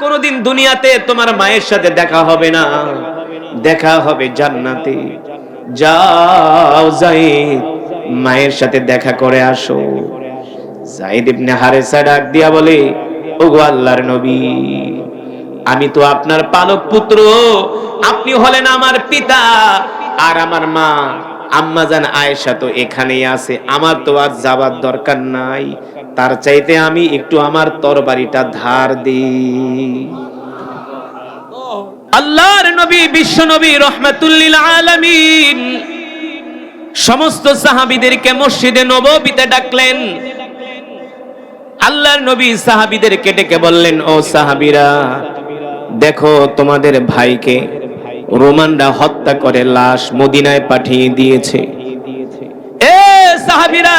কোনোদিন দুনিয়াতে তোমার মায়ের সাথে দেখা হবে না, দেখা হবে জান্নাতে। যাও যায়েদ, মায়ের সাথে দেখা করে আসো। যায়েদ ইবনে হারেসা ডাক দিয়া বলে, ওগো আল্লাহর নবী, আমি তো আপনার পালক পুত্র, আপনি হলেন আমার পিতা, আর আমার মা আম্মাজান আয়েশা তো এখানেই আছে, আমার তো আর যাবার দরকার নাই। তার চাইতে আমি একটু আমার তরবারিটা ধার দিই। আল্লাহর নবী, বিশ্ব নবী রহমাতুল লিল আলামিন সমস্ত সাহাবীদেরকে মসজিদে নববীতে ডাকলেন। আল্লাহর নবী সাহাবীদেরকে ডেকে বললেন, ও সাহাবীরা, দেখো তোমাদের ভাইকে রোমানরা হত্যা করে লাশ মদিনায় পাঠিয়ে দিয়েছে। এ সাহাবীরা,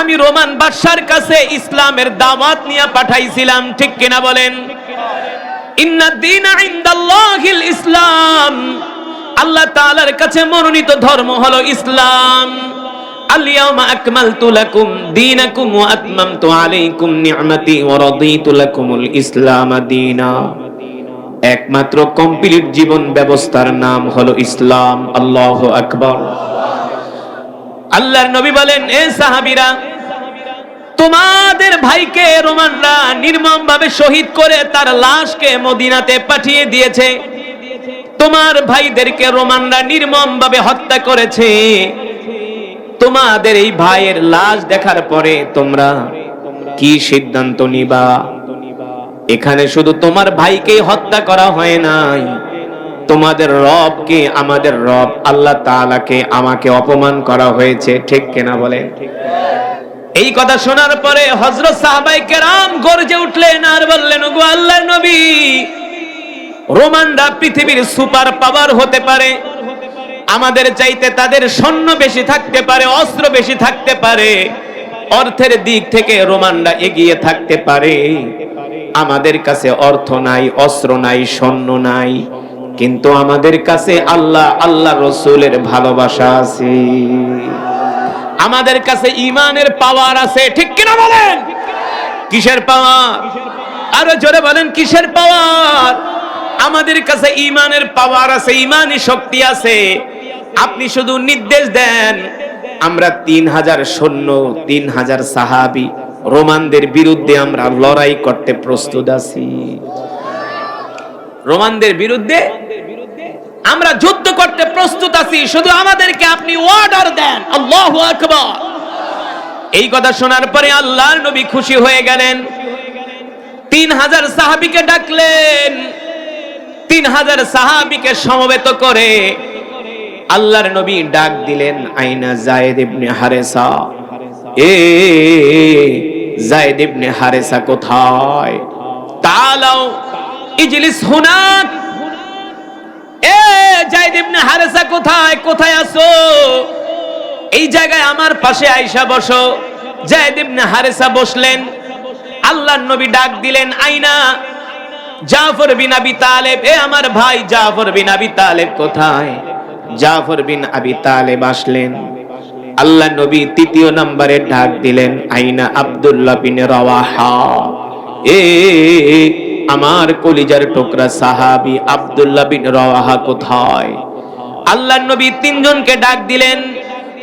আমি রোমান বাদশার কাছে ইসলামের দাওয়াত নিয়ে পাঠাইছিলাম, ঠিক কিনা বলেন? ইন্নাদ দীনা ইনদাল্লাহিল ইসলাম, আল্লাহ তাআলার কাছে মনোনীত ধর্ম হলো ইসলাম। আল-ইয়াওমা আকমালতু লাকুম দীনাকুম ওয়া আতমামতু আলাইকুম নি'মাতি ওয়া রাদিতু লাকুমুল ইসলাম দীনা। একমাত্র কমপ্লিট জীবন ব্যবস্থার নাম হলো ইসলাম। আল্লাহু আকবার। আল্লাহর নবী বলেন, এ সাহাবীরা, তোমাদের ভাইকে রোমানরা নির্মমভাবে শহীদ করে তার লাশকে মদিনাতে পাঠিয়ে দিয়েছে। তোমার ভাইদেরকে রোমানরা নির্মমভাবে হত্যা করেছে। তোমাদের এই ভাইয়ের লাশ দেখার পরে তোমরা কি সিদ্ধান্ত নিবা? এখানে শুধু তোমার ভাইকেই হত্যা করা হয় নাই, তোমাদের রবকে, আমাদের রব আল্লাহ তাআলাকে, আমাকে অপমান করা হয়েছে, ঠিক কিনা বলেন? এই কথা শোনার পরে হযরত সাহাবায়ে কেরাম গর্জে উঠলেন আর বললেন, ওগো আল্লাহর নবী, রোমানরা পৃথিবীর সুপার পাওয়ার হতে পারে, আমাদের চাইতে তাদের সৈন্য বেশি থাকতে পারে, অস্ত্র বেশি থাকতে পারে, অর্থের দিক থেকে রোমানরা এগিয়ে থাকতে পারে। আমাদের কাছে অর্থ নাই, অস্ত্র নাই, সৈন্য নাই, কিন্তু আমাদের কাছে আল্লাহ, আল্লাহ রাসূলের ভালোবাসা আছে, আমাদের কাছে ঈমানের পাওয়ার আছে, ঠিক কিনা বলেন? কিসের পাওয়ার? আরো জোরে বলেন, কিসের পাওয়ার? আমাদের কাছে ঈমানের পাওয়ার আছে, ঈমানি শক্তি আছে। আপনি শুধু নির্দেশ দেন, আমরা 3000 সৈন্য, 3000 সাহাবী রোমানদের বিরুদ্ধে আমরা লড়াই করতে প্রস্তুত আছি। রোমানদের বিরুদ্ধে আমরা যুদ্ধ করতে প্রস্তুত আছি, শুধু আমাদেরকে আপনি অর্ডার দেন। আল্লাহু আকবার। এই কথা শোনার পরে আল্লাহর নবী খুশি হয়ে গেলেন। 3000 সাহাবীকে ডাকলেন। 3000 সাহাবীকে সমবেত করে আল্লাহর নবী ডাক দিলেন, আইনা যায়েদ ইবনে হারেসা? এ যায়েদ ইবনে হারেসা কোথায়? তাআলাও ইজলিস হুনাক। এ যায়েদ ইবনে হারেসা কোথায়? কোথায় আছো? এই জায়গায় আমার পাশে আইসা বসো। যায়েদ ইবনে হারেসা বসলেন। আল্লাহর নবী ডাক দিলেন, আইনা জাফর বিন আবি তালেব? এ আমার ভাই জাফর বিন আবি তালেব কোথায়? জাফর বিন আবি তালেব আসলেন। আল্লাহ নবী তৃতীয় নম্বরে ডাক দিলেন, আইনা আব্দুল্লাহ বিন রাওয়াহা? এ আমার কলিজার টুকরা সাহাবী আব্দুল্লাহ বিন রাওয়াহা কোথায়? আল্লাহর নবী তিনজনকে ডাক দিলেন।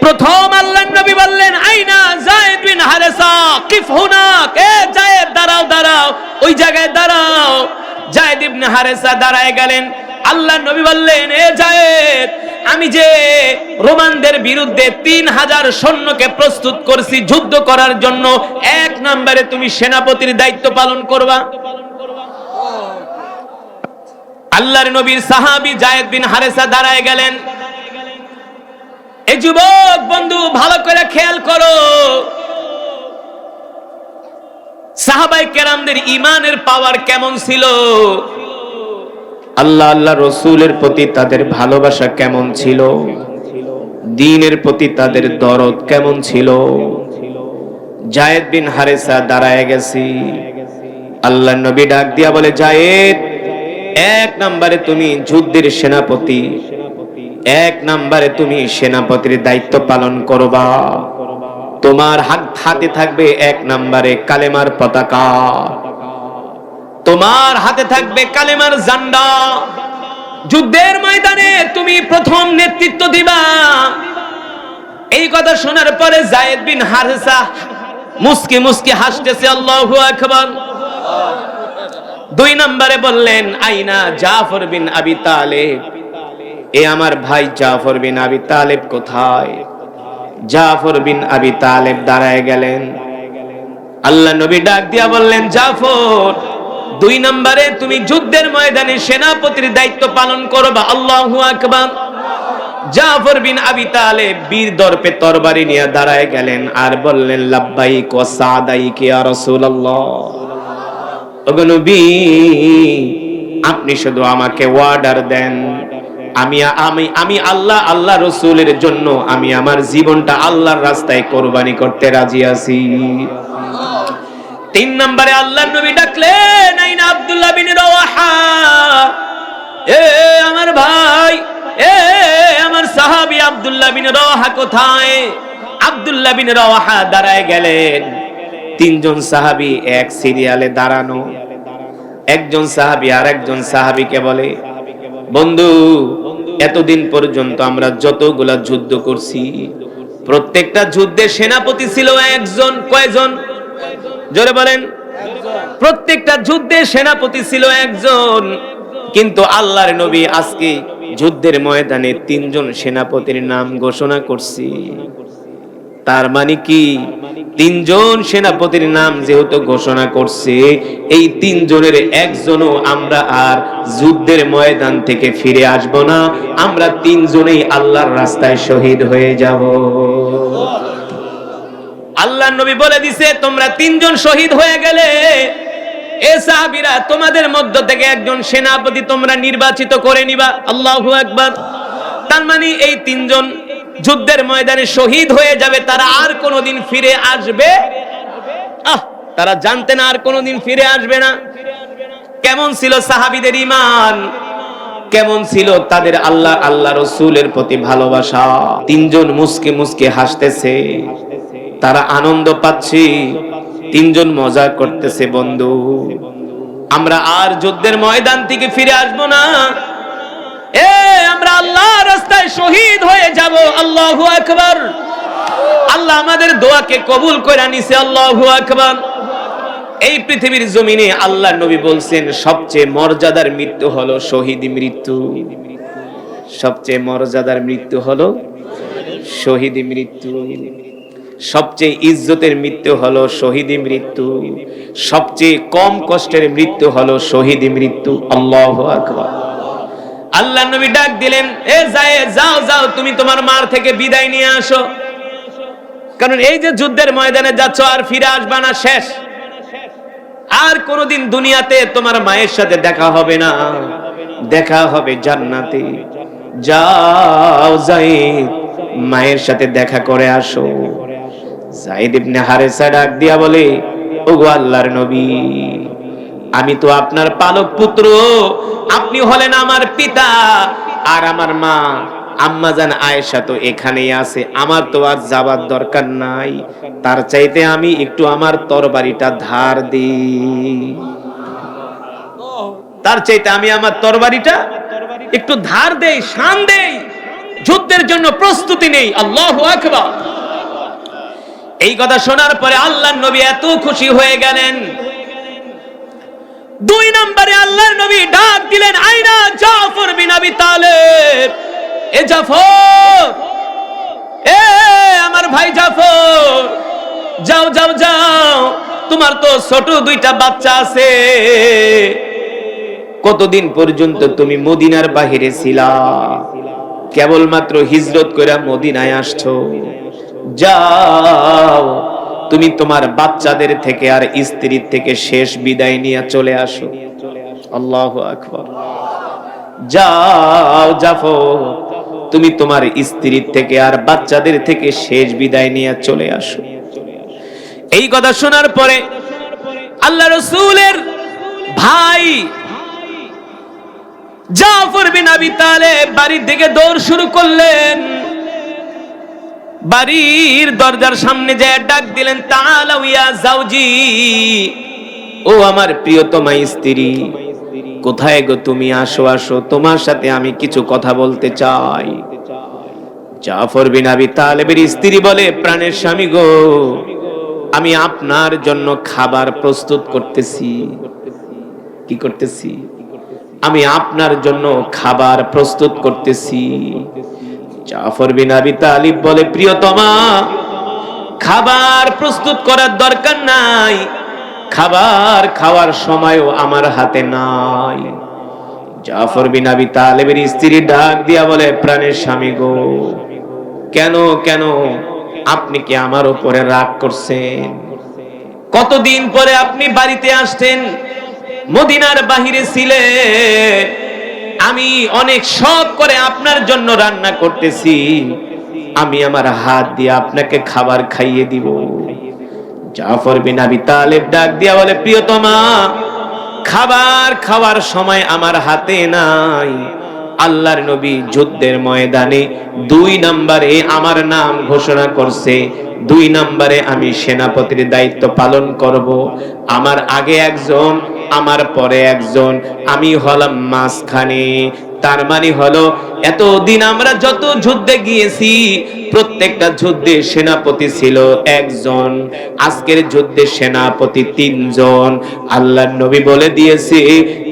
প্রথম আল্লাহর নবী বললেন, আইনা যায়েদ বিন হারেসা? কিফ হুনাক? এ যায়েদ, দাঁড়াও দাঁড়াও, ওই জায়গায় দাঁড়াও। যায়েদ ইবনে হারেসা দাঁড়ায় গেলেন। আল্লাহর নবী বললেন, এ যায়েদ, আমি যে রোমানদের বিরুদ্ধে 3000 সৈন্যকে প্রস্তুত করছি যুদ্ধ করার জন্য, 1 নম্বরে তুমি সেনাপতির দায়িত্ব পালন করবা। আল্লাহর নবীর সাহাবী যায়েদ বিন হারেসা দাঁড়ায় গেলেন। এই যুবক বন্ধু, ভালো করে খেয়াল করো, সাহাবায়ে কেরামদের ঈমানের পাওয়ার কেমন ছিল, আল্লাহ আল্লাহ রাসূলের প্রতি তাদের ভালোবাসা কেমন ছিল, দ্বীনের প্রতি তাদের দরদ কেমন ছিল। যায়েদ বিন হারেসা দাঁড়ায় গেছি। আল্লাহর নবী ডাক দিয়া বলে, যায়েদ, 1 নম্বরে তুমি যুদ্ধের সেনাপতি, 1 নম্বরে তুমি সেনাপতির দায়িত্ব পালন করবা। তোমার হাতে থাকবে 1 নম্বরে কালেমার পতাকা। তোমার হাতে থাকবে কালেমার ঝান্ডা, যুদ্ধের ময়দানে তুমি প্রথম নেতৃত্ব দিবা। এই কথা শোনার পরে যায়েদ বিন হারেসা মুস্কি মুস্কি হাসতেছে, আল্লাহু আকবার। 2 নম্বরে বললেন, আইনা জাফর বিন আবি তালেব, এ আমার ভাই জাফর বিন আবি তালেব কোথায়? জাফর বিন আবি তালেব দাঁড়ায় গেলেন। আল্লাহ নবী ডাক দিয়া বললেন, জাফর, 2 নম্বরে তুমি যুদ্ধের ময়দানে সেনাপতির দায়িত্ব পালন করবা। আল্লাহু আকবার। জাফর বিন আবি তালেব বীর দর্পে তরবারি নিয়ে দাঁড়ায় গেলেন আর বললেন, লাব্বাইক ওয়া সাদাইক ইয়া রাসূলুল্লাহ। ওগো নবী, আপনি শুধু আমাকে অর্ডার দেন, আমি আল্লাহ রাসূলের জন্য আমি আমার জীবনটা আল্লাহর রাস্তায় কোরবানি করতে রাজি আছি। 3 নম্বরে আল্লাহর নবী ডাকলেন, আইনা আব্দুল্লাহ বিন রাওয়াহা, এ আমার ভাই, এ আমার সাহাবী আব্দুল্লাহ বিন রাওয়াহা কোথায়? আব্দুল্লাহ বিন রাওয়াহা দাঁড়ায় গেলেন। 3 জন সাহাবী এক সিরিয়ালে দাঁড়ানো। একজন সাহাবী আর একজন সাহাবীকে বলে, বন্ধু, এতদিন পর্যন্ত আমরা যতগুলা যুদ্ধ করছি, প্রত্যেকটা যুদ্ধের সেনাপতি ছিল একজন। কয়জন? জোরে বলেন। প্রত্যেকটা যুদ্ধের সেনাপতি ছিল একজন, কিন্তু আল্লাহর নবী আজকে যুদ্ধের ময়দানে 3 জন সেনাপতির নাম ঘোষণা করছি। তার মানে কি, 3 জন সেনাপতির নাম যেহেতু ঘোষণা করছে, এই 3 জনের একজনও আমরা আর যুদ্ধের ময়দান থেকে ফিরে আসব না, আমরা 3 জনেই আল্লাহর রাস্তায় শহীদ হয়ে যাব। আল্লাহর নবী বলে দিছে, তোমরা 3 জন শহীদ হয়ে গেলে, এ সাহাবীরা, তোমাদের মধ্য থেকে একজন সেনাপতি তোমরা নির্বাচিত করে নিবা। আল্লাহু আকবার। তার মানে এই 3 জন যুদ্ধের ময়দানে শহীদ হয়ে যাবে, তারা আর কোনোদিন ফিরে আসবে তারা জানতেন আর কোনোদিন ফিরে আসবে না। কেমন ছিল সাহাবীদের ঈমান, কেমন ছিল তাদের আল্লাহ রাসূলের প্রতি ভালোবাসা। 3 জন মুস্কি মুস্কি হাসতেছে, তারা আনন্দ পাচ্ছে। 3 জন মজা করতেছে, বন্ধু, আমরা আর যুদ্ধের ময়দান থেকে ফিরে আসব না, আমরা আল্লাহর রাস্তায় শহীদ হয়ে যাব। আল্লাহু আকবার। আল্লাহ আমাদের দোয়াকে কবুল করে নিছে। আল্লাহু আকবার। এই পৃথিবীর জমিনে আল্লাহর নবী বলছেন, সবচেয়ে মর্যাদার মৃত্যু হলো শহীদি মৃত্যু। সবচেয়ে মর্যাদার মৃত্যু হলো শহীদি মৃত্যু। সবচেয়ে ইজ্জতের মৃত্যু হলো শহীদি মৃত্যু। সবচেয়ে কম কষ্টের মৃত্যু হলো শহীদি মৃত্যু। আল্লাহু আকবার। আল্লাহ নবী ডাক দিলেন, এ যায়েদ, যাও যাও, তুমি তোমার মার থেকে বিদায় নিয়ে আসো, কারণ এই যে যুদ্ধের ময়দানে যাচ্ছ আর ফিরে আসবা না, শেষ। আর কোনোদিন দুনিয়াতে তোমার মায়ের সাথে দেখা হবে না, দেখা হবে জান্নাতে। যাও যায়েদ, মায়ের সাথে দেখা করে আসো। যায়েদ ইবনে হারেসা ডাক দিয়া বলে, ওগো আল্লাহর নবী, আমি তো আপনার পালক পুত্র, আপনি হলেন আমার পিতা, আর আমার মা আম্মাজান আয়েশা তো এখানেই আছে, আমার তো আর যাবার দরকার নাই। তার চাইতে আমি একটু আমার তরবারিটা ধার দিই, তার চাইতে আমি আমার তরবারিটা একটু ধার দেই, শান দেই, যুদ্ধের জন্য প্রস্তুতি নেই। আল্লাহু আকবার। এই কথা শোনার পরে আল্লাহর নবী এত খুশি হয়ে গেলেন। 2 নম্বরে আল্লাহর নবী ডাক দিলেন, আইনা জাফর বিন আবি তালেব, এ জাফর, এ আমার ভাই জাফর, যাও যাও যাও, তোমার তো ছোট 2টা বাচ্চা আছে, কতদিন পর্যন্ত তুমি মদিনার বাহিরে ছিলা, কেবলমাত্র হিজরত করে মদিনায় আসছো, যাও তুমি তোমার বাচ্চাদের থেকে আর স্ত্রীর থেকে শেষ বিদায় নিয়ে চলে আসো। আল্লাহু আকবার। যাও জাফর, তুমি তোমার স্ত্রীর থেকে আর বাচ্চাদের থেকে শেষ বিদায় নিয়ে চলে আসো। এই কথা শোনার পরে আল্লাহ রাসূলের ভাই জাফর বিন আবি তালেব বাড়ির দিকে দৌড় শুরু করলেন। বাড়ির দরজার সামনে যায় ডাক দিলেন, তাআলাউ ইয়া জাওজি, ও আমার প্রিয়তমা স্ত্রী, কোথায় গো তুমি? আসো আসো, তোমার সাথে আমি কিছু কথা বলতে চাই। জাফর বিন আবি তালেবের স্ত্রী বলে, প্রাণের স্বামী গো, আমি আপনার জন্য খাবার প্রস্তুত করতেছি। কি করতেছি? আমি আপনার জন্য খাবার প্রস্তুত করতেছি। জাফর বিন আবি তালিব বলে, প্রিয়তমা, খাবার প্রস্তুত করার দরকার নাই, খাবার খাওয়ার সময়ও আমার হাতে নাই। জাফর বিন আবি তালেবের স্ত্রী ডাক দিয়া বলে, প্রাণের স্বামী গো, কেন কেন আপনি কি আমার উপরে রাগ করছেন? কতদিন পরে আপনি বাড়িতে আসছেন, মদিনার বাহিরে ছিলেন, আমি অনেক শখ করে আপনার জন্য রান্না করতেছি, আমি আমার হাত দিয়ে আপনাকে খাবার খাইয়ে দিব। জাফর বিন আবি তালেব ডাক দিয়া বলে, প্রিয়তমা, খাবার খাওয়ার সময় আমার হাতে নাই। আল্লাহর নবী যুদ্ধের ময়দানে 2 নম্বরে আমার নাম ঘোষণা করছে, 2 নম্বরে আমি সেনাপতির দায়িত্ব পালন করব। আমার আগে একজন, আমার পরে একজন, আমি হলাম মাঝখানে। তার মানে হলো, এতদিন আমরা যত যুদ্ধে গিয়েছি প্রত্যেকটা যুদ্ধে সেনাপতি ছিল একজন, আজকের যুদ্ধে সেনাপতি 3 জন। আল্লাহর নবী বলে দিয়েছে,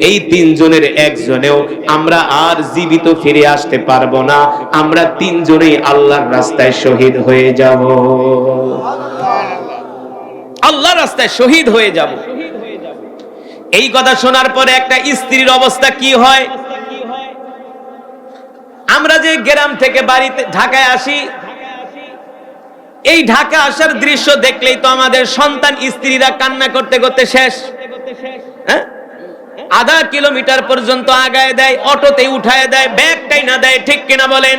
এই 3 জনের একজনেও আমরা আর জীবিত ফিরে আসতে পারবো না, আমরা 3 জনেই আল্লাহর রাস্তায় শহীদ হয়ে যাব। আল্লাহর রাস্তায় শহীদ হয়ে যাব। এই কথা শোনার পরে একটা স্ত্রীর অবস্থা কি হয়? আমরা যে গ্রাম থেকে বাড়িতে ঢাকায় আসি, এই ঢাকা আসার দৃশ্য দেখলেই তো আমাদের সন্তান স্ত্রীরা কান্না করতে করতে শেষ। আধা কিলোমিটার পর্যন্ত আগায় দেয়, অটোতে উঠায় দেয়, ব্যাগটাই না দেয়, ঠিক কিনা বলেন?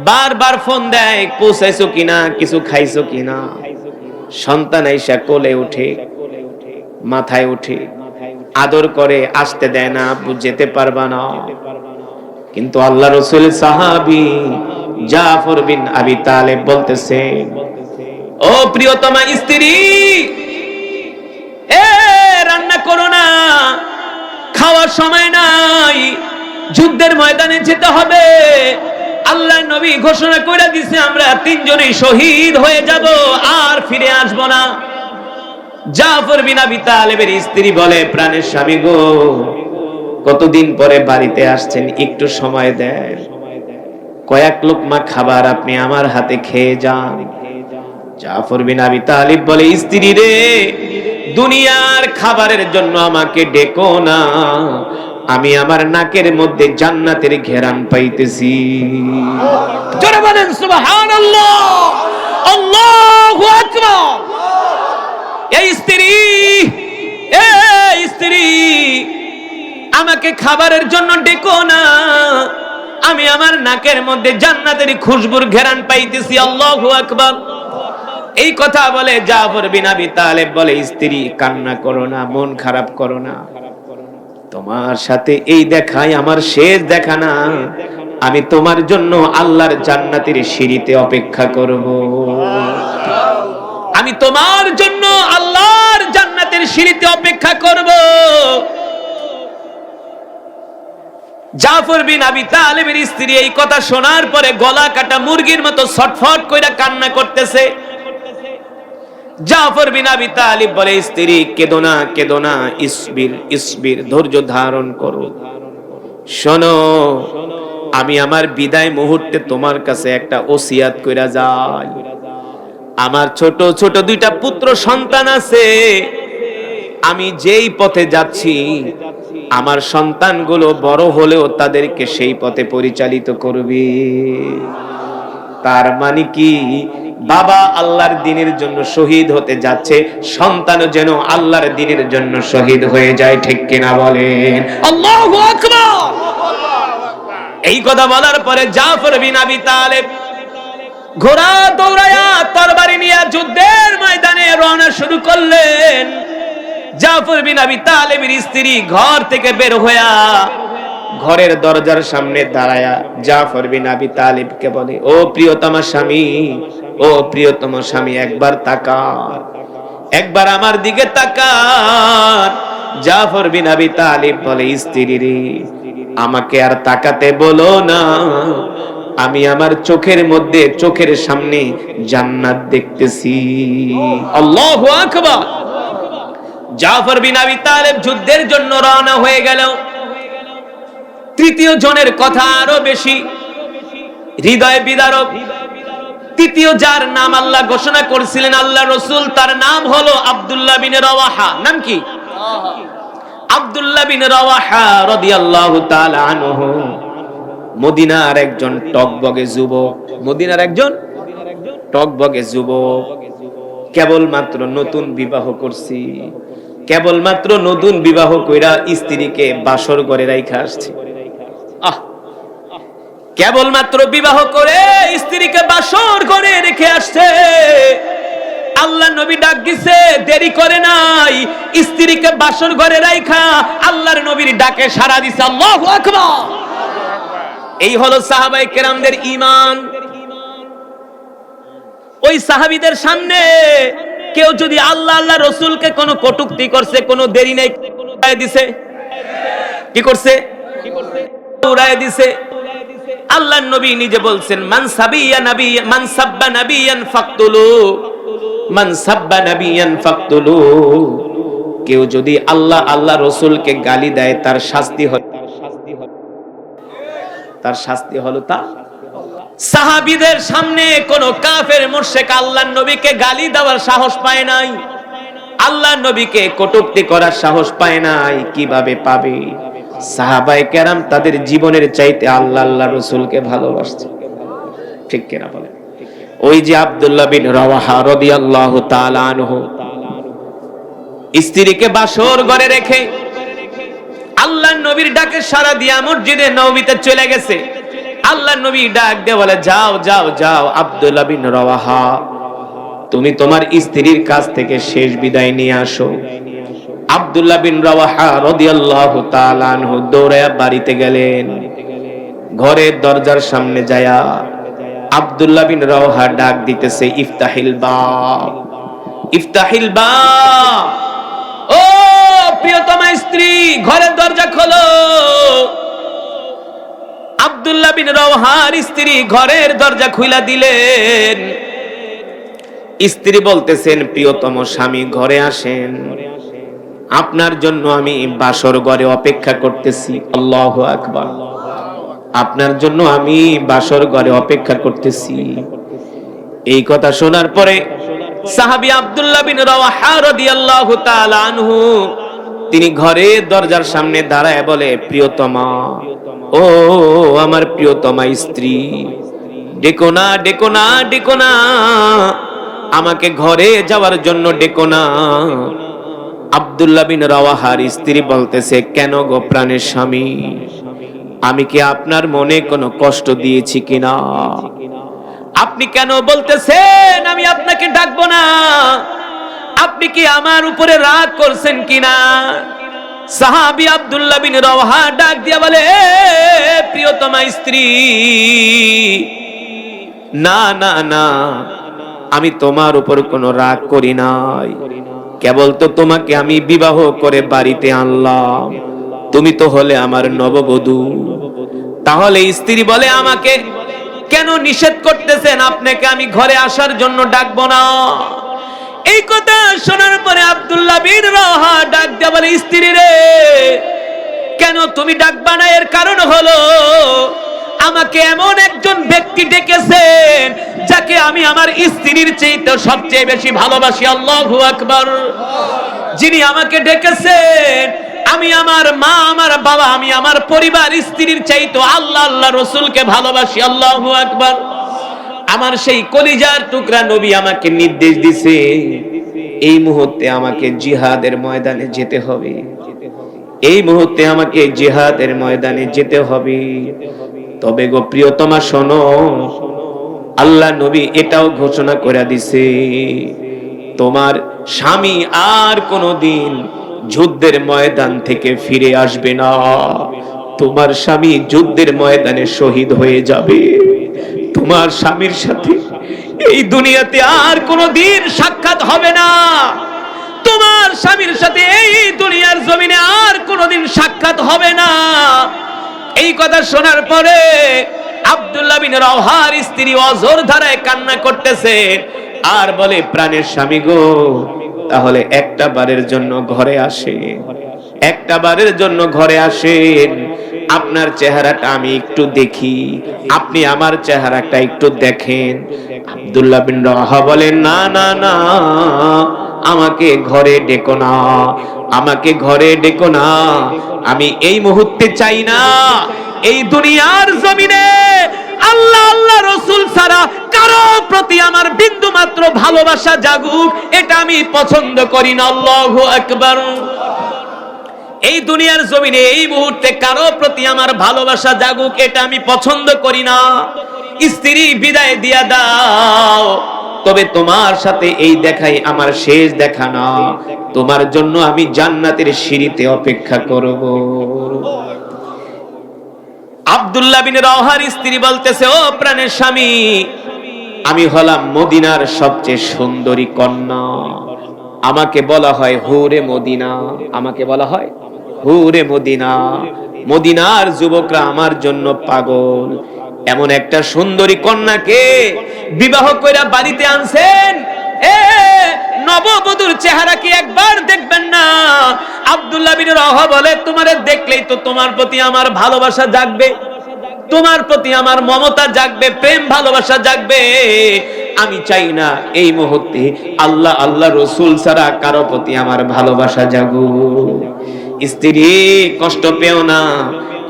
বারবার ফোন দেয়, পৌঁছাইছো কিনা, কিছু খাইছো কিনা। সন্তান আইসা কোলে উঠে, মাথায় উঠে আদর করে, আসতে দেয় না, যেতে পারবা না। কিন্তু আল্লাহ রাসূল সাহাবী জাফর বিন আবি তালেব বলতেছে, ও প্রিয়তমা স্ত্রী, রান্না করো না, খাওয়ার সময় নাই, যুদ্ধের ময়দানে যেতে হবে। আল্লাহর নবী ঘোষণা করে দিয়েছে, আমরা 3 জনেই শহীদ হয়ে যাব, আর ফিরে আসব না। জাফর বিন আবি তালেবের স্ত্রী বলে, প্রাণের স্বামী গো, কতদিন পরে বাড়িতে আসছেন, একটু সময় দেন, কয়েক লোকমা খাবার আপনি আমার হাতে খেয়ে যান। জাফর বিন আবি তালিব বলে, স্ত্রী রে, দুনিয়ার খাবারের জন্য আমাকে ডেকো না, আমি আমার নাকের মধ্যে জান্নাতের ঘেরান পাইতেছি। জোরে বলেন সুবহানাল্লাহ, আল্লাহু আকবার। এই স্ত্রী, আমাকে খাবারের জন্য ডেকো না, আমি আমার নাকের মধ্যে জান্নাতের খুশবুর ঘেরান পাইতেছি। আল্লাহু আকবার। এই কথা বলে জাফর বিন আবি তালেব বলে, স্ত্রী, কান্না করো না, মন খারাপ করো না, তোমার সাথে এই দেখাই আমার শেষ দেখা না, আমি তোমার জন্য আল্লাহর জান্নাতের সিঁড়িতে অপেক্ষা করব। আমি তোমার জন্য আল্লাহর জান্নাতের সিঁড়িতে অপেক্ষা করব। জাফর বিন আবি তালেবের স্ত্রী এই কথা শোনার পরে গলা কাটা মুরগির মতো ছটফট কইরা কান্না করতেছে। জাফর বিন আবি তালিব বলে, স্ত্রী, কেঁদো না, কেঁদো না, ইসবির ইসবির, ধৈর্য ধারণ করো। শোনো, আমি আমার বিদায় মুহূর্তে তোমার কাছে একটা ওসিয়াত কইরা যাই। আমার ছোট ছোট 2টা পুত্র সন্তান আছে, আমি যেই পথে যাচ্ছি আমার সন্তানগুলো বড় হলেও তাদেরকে সেই পথে পরিচালিত করবে। তার মানে কি, বাবা আল্লাহর দ্বীনের জন্য শহীদ হতে যাচ্ছে, সন্তানও যেন আল্লাহর দ্বীনের জন্য শহীদ হয়ে যায়, ঠিক কিনা বলেন? আল্লাহু আকবার। এই কথা বলার পরে জাফর বিন আবি তালেব ঘোড়া দৌড়ায়া তরবারি নিয়ে যুদ্ধের ময়দানে রওনা শুরু করলেন। জাফর বিন আবি তালেবের স্ত্রী ঘর থেকে বের হইয়া ঘরের দরজার সামনে দাঁড়ায়া জাফর বিন আবি তালিবকে বলে, ও প্রিয়তমা স্বামী, ও প্রিয়তম স্বামী, একবার তাকা। একবার আমার দিকে তাকান। জাফর বিন আবি তালিব বলে, স্ত্রী রে, আমাকে আর তাকাতে বলো না, আমি আমার চোখের মধ্যে, চোখের সামনে জান্নাত দেখতেছি। আল্লাহু আকবার। জাফর বিন আবি তালিব যুদ্ধের জন্য রওনা হয়ে গেল। তৃতীয় জনের কথা আরো বেশি হৃদয় বিদারক। তৃতীয় যার নাম আল্লাহ ঘোষণা করেছিলেন আল্লাহ রাসূল, তার নাম হলো আব্দুল্লাহ বিন রাওয়াহা। নাম কি? আব্দুল্লাহ বিন রাওয়াহা রাদিয়াল্লাহু তাআলা আনহু মদিনার একজন টকবগে যুবক। মদিনার একজন টকবগে যুবক, কেবলমাত্র নতুন বিবাহ করছি, কেবলমাত্র নতুন বিবাহ কইরা স্ত্রীকে বাসর ঘরে রাইখা আসছে। কেবলমাত্র বিবাহ করে স্ত্রীকে বাসর ঘরে রেখে আসছে। আল্লাহ নবী ডাক দিছে, দেরি করে নাই, স্ত্রীকে বাসর ঘরে রাইখা আল্লাহর নবীর ডাকে সাড়া দিছে। আল্লাহু আকবার। এই হলো সাহাবায়ে কেরামদের ঈমান। ওই সাহাবীদের সামনে কেউ যদি আল্লাহ আল্লাহ রাসূলকে কোনো কটূক্তি করছে, কোনো দেরি নাই, উড়ায় দিছে। কি করছে? উড়ায় দিছে। আল্লাহর নবী নিজে বলছেন, মান সাবিয়া নাবিয়্যান, মান সাব্বা নাবিয়্যান ফাকতুলু, মান সাব্বা নাবিয়্যান ফাকতুলু। কেউ যদি আল্লাহ আল্লাহ রাসূলকে গালি দেয়, তার শাস্তি হয়, তার শাস্তি হলো তা। সাহাবীদের সামনে কোন কাফের মুশরিক আল্লাহর নবীকে গালি দেওয়ার সাহস পায় নাই, আল্লাহর নবীকে কটূক্তি করার সাহস পায় নাই। কিভাবে পাবে? সাহাবায়ে কেরাম তাদের জীবনের চাইতে আল্লাহ আল্লাহ রাসূলকে ভালোবাসছে। ঠিক কিনা বলেন? ওই যে আব্দুল্লাহ বিন রাওয়াহা রাদিয়াল্লাহু তাআলা আনহু স্ত্রীকে বাসর ঘরে রেখে আল্লাহর নবীর ডাকে সাড়া দিয়া মসজিদে নববীতে চলে গেছে। আল্লাহর নবী ডাক দিয়ে বলে, যাও যাও যাও আব্দুল্লাহ বিন রাওয়াহা, তুমি তোমার স্ত্রীর কাছ থেকে শেষ বিদায় নিয়ে আসো। আব্দুল্লাহ বিন রাওয়াহা রাদিয়াল্লাহু তাআলা আনহু দৌড়ে বাড়িতে গেলেন। ঘরের দরজার সামনে যায়া আব্দুল্লাহ বিন রাওয়াহা ডাক দিতেছে, ইফতাহিল বাব, ইফতাহিল বাব। ও প্রিয়তমা স্ত্রী, ঘরের দরজা খোলো। আব্দুল্লাহ বিন রাওয়াহার স্ত্রী ঘরের দরজা খুইলা দিলেন। স্ত্রী বলতেছেন, প্রিয়তম স্বামী ঘরে আসেন, আপনার জন্য আমি বাসর ঘরে অপেক্ষা করতেছি। আল্লাহু আকবার। আপনার জন্য আমি বাসর ঘরে অপেক্ষা করতেছি। এই কথা শোনার পরে সাহাবী আব্দুল্লাহ বিন রাওয়াহা রাদিয়াল্লাহু তাআলা আনহু তিনি ঘরের দরজার সামনে দাঁড়ায় বলে, প্রিয়তমা, ও আমার প্রিয়তমা স্ত্রী, ডেকো না, ডেকো না, ডেকো না, আমাকে ঘরে যাওয়ার জন্য ডেকো না। আব্দুল্লাহ বিন রাওয়াহার স্ত্রী বলতেছে, কেন গো প্রাণের স্বামী, আমি কি আপনার মনে কোনো কষ্ট দিয়েছি কিনা? আপনি কেন বলতেছেন আমি আপনাকে ডাকবো না? আপনি কি আমার উপরে রাগ করছেন কিনা? সাহাবী আব্দুল্লাহ বিন রাওয়াহা ডাক দিয়া বলে, প্রিয়তমা স্ত্রী, না না না, আমি তোমার উপর কোনো রাগ করি নাই, কেবল তো তোমাকে আমি বিবাহ করে বাড়িতে আনলাম, তুমি তো হলে আমার নববধূ। তাহলে স্ত্রী বলে, আমাকে কেন নিষেধ করতেছেন? আপনাকে আমি ঘরে আসার জন্য ডাকবো না। এই কথা শোনার পরে আব্দুল্লাহ বিন রাওয়াহা ডাক দিয়ে বলে, স্ত্রী রে, কেন তুমি ডাকবা না? এর কারণ হলো আমাকে এমন একজন ব্যক্তি ডেকেছেন যাকে আমি আমার স্ত্রীর চাইতে সবচেয়ে বেশি ভালোবাসি। আল্লাহু আকবার। যিনি আমাকে ডেকেছেন, আমি আমার মা, আমার বাবা, আমি আমার পরিবার, স্ত্রীর চাইতে আল্লাহ আল্লাহ রাসূলকে ভালোবাসি। আল্লাহু আকবার। আমার সেই কলিজার টুকরা নবী আমাকে নির্দেশ দিছে, এই মুহূর্তে আমাকে জিহাদের ময়দানে যেতে হবে, এই মুহূর্তে আমাকে জিহাদের ময়দানে যেতে হবে। তবে গো প্রিয়তমা শোনো, আল্লাহ নবী এটাও ঘোষণা করে দিছে, তোমার স্বামী আর কোনোদিন যুদ্ধের ময়দান থেকে ফিরে আসবে না। তোমার স্বামী যুদ্ধের ময়দানে শহীদ হয়ে যাবে। তোমার স্বামীর সাথে এই দুনিয়াতে আর কোনোদিন সাক্ষাৎ হবে না। তোমার স্বামীর সাথে এই দুনিয়ার জমিনে আর কোনোদিন সাক্ষাৎ হবে না। এই কথা শোনার পরে আব্দুল্লাহ বিন রাওহার স্ত্রী অঝোর ধারায় কান্না করতেছে আর বলে, প্রাণের স্বামী গো, তাহলে একটা বারের জন্য ঘরে আসেন, একটা বারের জন্য ঘরে আসেন, আপনার চেহারাটা আমি একটু দেখি, আপনি আমার চেহারাটা একটু দেখেন। আব্দুল্লাহ বিন রাওহা বলেন, না না না, আমাকে ঘরে ডেকো না, আমাকে ঘরে ডেকো না, আমি এই মুহূর্তে চাই না এই দুনিয়ার জমিনে আল্লাহ আল্লাহ রাসূল ছাড়া কারো প্রতি আমার বিন্দু মাত্র ভালোবাসা জাগুক, এটা আমি পছন্দ করি না। আল্লাহু আকবার। এই দুনিয়ার জমিনে এই মুহূর্তে কারো প্রতি আমার ভালোবাসা জাগুক, এটা আমি পছন্দ করি না। স্ত্রী, বিদায় দিয়া দাও, তবে তোমার সাথে এই দেখাই আমার শেষ দেখা না, তোমার জন্য আমি জান্নাতের সিঁড়িতে অপেক্ষা করব। আব্দুল্লাহ বিন রাওহার স্ত্রী বলতেছে, ও প্রাণের স্বামী, আমি হলাম মদিনার সবচেয়ে সুন্দরী কন্যা, আমাকে বলা হয় হুরে মদিনা, আমাকে বলা হয় হুরে মদিনা। মদিনার যুবকরা আমার জন্য পাগল। এমন একটা সুন্দরী কন্যাকে বিবাহ কইরা বাড়িতে আনছেন, নববধূর চেহারা কি একবার দেখবেন না? আব্দুল্লাহ বিন রাওহা বলে, তোমারে দেখলেই তো তোমার প্রতি আমার ভালোবাসা জাগবে, তোমার প্রতি আমার মমতা জাগবে, প্রেম ভালোবাসা জাগবে। আমি চাই না এই মুহূর্তে আল্লাহ আল্লাহ রাসূল ছাড়া কারো প্রতি আমার ভালোবাসা জাগুক। স্ত্রী, কষ্ট পেও না,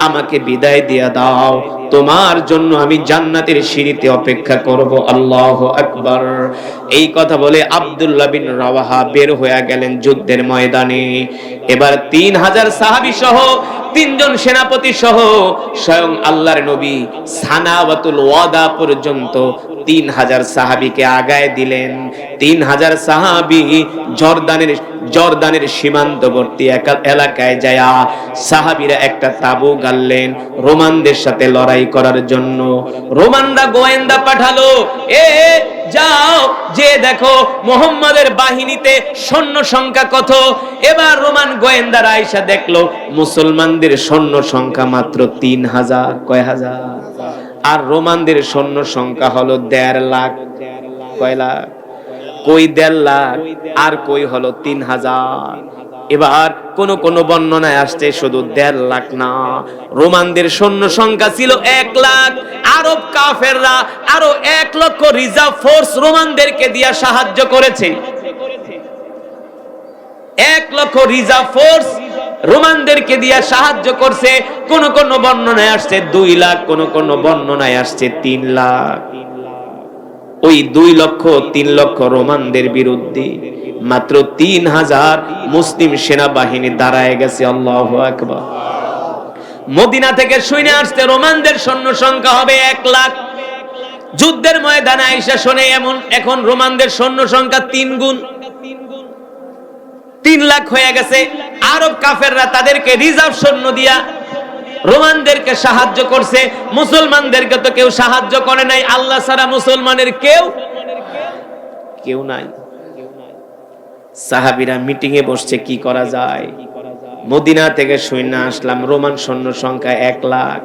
আমাকে বিদায় দিয়া দাও, তোমার জন্য আমি জান্নাতের সিঁড়িতে অপেক্ষা করব। আল্লাহু আকবার। এই কথা বলে আব্দুল্লাহ বিন রাওহা বের হয়ে গেলেন যুদ্ধের ময়দানে। এবার 3000 সাহাবী সহ, 3 জন সেনাপতি সহ স্বয়ং আল্লাহর নবী সানাওয়াতুল ওয়াদা পর্যন্ত 3000 সাহাবীকে আগায় দিলেন। 3000 সাহাবী জর্দানের সীমান্তবর্তী এলাকায় যায় সাহাবীরা একটা তাবু গাড়লেন রোমানদের সাথে লড়াই করার জন্য। রোমানরা গোয়েন্দা পাঠালো, যাও যে দেখো মুহাম্মাদের বাহিনীতে সৈন্য সংখ্যা কত। এবার রোমান গোয়েন্দারা আইসা দেখলো মুসলমানদের সৈন্য সংখ্যা মাত্র 3000। কয় হাজার? আর রোমানদের সৈন্য সংখ্যা হলো 1.5 লাখ। কয় লাখ? কই 1.5 লাখ, আর কই হলো 3000। এবার কোন বর্ণনায় আসছে শুধু 1.5 লাখ না, রোমানদের সৈন্য সংখ্যা ছিল 1 লাখ। আরব কাফেররা আরো 1 লক্ষ রিজার্ভ ফোর্স রোমানদেরকে দিয়া সাহায্য করেছে। 1 লক্ষ রিজার্ভ ফোর্স রোমানদেরকে দিয়া সাহায্য করছে। কোন বর্ণনায় আসছে 2 লাখ, কোন বর্ণনায় আসছে 3 লাখ। ওই 2 লক্ষ 3 লক্ষ রোমানদের বিরুদ্ধে মাত্র 3000 মুসলিম সেনাবাহিনী দাঁড়ায় গেছে। আল্লাহু আকবার। মদিনা থেকে শুনে আসছে রোমানদের সৈন্য সংখ্যা হবে 1 লাখ। যুদ্ধের ময়দানে আয়েশা শুনে এখন রোমানদের সৈন্য সংখ্যা 3 গুণ, 3 লাখ হয়ে গেছে। আরব কাফেররা তাদেরকে রিজার্ভ সৈন্য দিয়া রোমানদেরকে সাহায্য করছে। মুসলমানদেরকে তো কেউ সাহায্য করে নাই, আল্লাহ ছাড়া মুসলমানের কেউ নাই। সাহাবীরা মিটিং এ বসছে, কি করা যায়। মদিনা থেকে সৈন্য আসলাম, রোমান সৈন্য সংখ্যা 1 লাখ,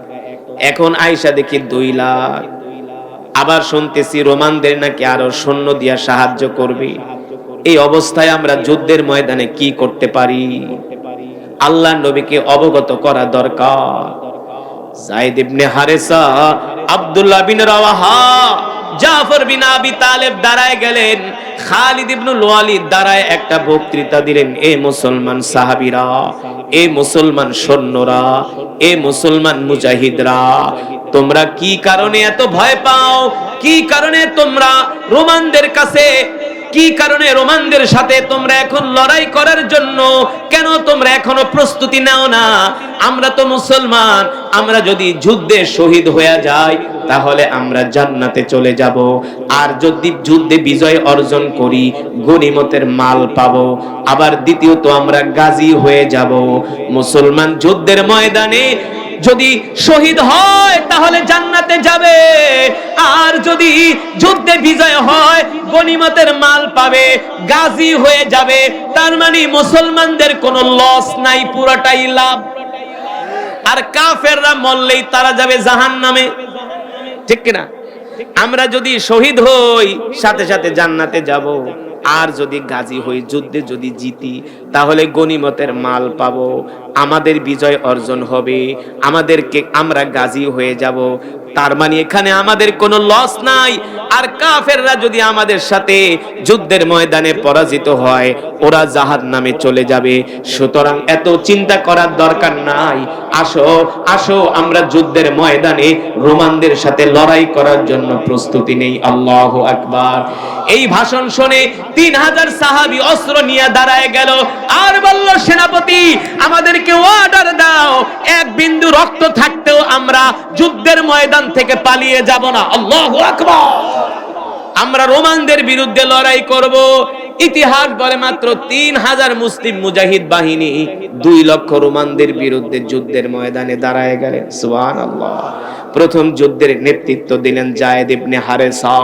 এখন আয়েশা দেখি 2 লাখ। আবার শুনতেছি রোমানদের নাকি আরো সৈন্য দিয়া সাহায্য করবে। এই অবস্থায় আমরা যুদ্ধের ময়দানে কি করতে পারি? আল্লাহর নবীকে অবগত করা দরকার। যায়েদ ইবনে হারেসা, আব্দুল্লাহ বিন রাওয়াহা, জাফর বিন আবি তালেব দাঁড়ায় গেলেন। খালিদ ইবনুল ওয়ালিদ দাঁড়ায় একটা বক্তৃতা দিলেন, এ মুসলমান সাহাবীরা, এ মুসলমান সৈন্যরা, এ মুসলমান মুজাহিদরা, তোমরা কি কারণে এত ভয় পাও? কি কারণে তোমরা রোমানদের কাছে, কি কারণে রোমানদের সাথে তোমরা এখন লড়াই করার জন্য কেন তোমরা এখনো প্রস্তুতি নাও না? আমরা তো মুসলমান, আমরা যদি যুদ্ধে শহীদ হয়ে যাই তাহলে আমরা জান্নাতে চলে যাব, আর যদি যুদ্ধে বিজয় অর্জন করি গনিমতের মাল পাবো, আবার দ্বিতীয়ত আমরা গাজী হয়ে যাব। মুসলমান যুদ্ধের ময়দানে যদি শহীদ হয় তাহলে জান্নাতে যাবে, আর যদি যুদ্ধে বিজয় হয় গনিমতের মাল পাবে, গাজী হয়ে যাবে। তার মানে মুসলমানদের কোনো লস নাই, পুরোটাই লাভ। আর কাফেররা মরলেই তারা যাবে জাহান্নামে, ঠিক কিনা? আমরা যদি শহীদ হই সাথে সাথে জান্নাতে যাব, আর যদি গাজী হই, যুদ্ধে যদি জিতি, তাহলে গনিমতের মাল পাবো, আমাদের বিজয় অর্জন হবে, আমরা গাজী হয়ে যাব। তার মানে এখানে আমাদের কোনো লস নাই। আর কাফেররা যদি আমাদের সাথে যুদ্ধের ময়দানে পরাজিত হয়, ওরা জাহান্নামে চলে যাবে। সুতরাং এত চিন্তা করার দরকার নাই। আসো আসো আমরা যুদ্ধের ময়দানে রোমানদের সাথে লড়াই করার জন্য প্রস্তুতি নেই। আল্লাহু আকবার। এই ভাষণ শুনে 3000 সাহাবী অস্ত্র নিয়ে দাঁড়ায় গেল, আর বলল, সেনাপতি আমাদেরকে অর্ডার দাও, এক বিন্দু রক্ত থাকতেও আমরা যুদ্ধের ময়দান থেকে পালিয়ে যাব না। আল্লাহু আকবার। আমরা রোমানদের বিরুদ্ধে লড়াই করব। ইতিহাস বলে মাত্র 3000 মুসলিম মুজাহিদ বাহিনী 2 লক্ষ রোমানদের বিরুদ্ধে যুদ্ধের ময়দানে দাঁড়ায় গেলেন। সুবহানাল্লাহ। প্রথম যুদ্ধের নেতৃত্ব দিলেন যায়েদ ইবনে হারেসা।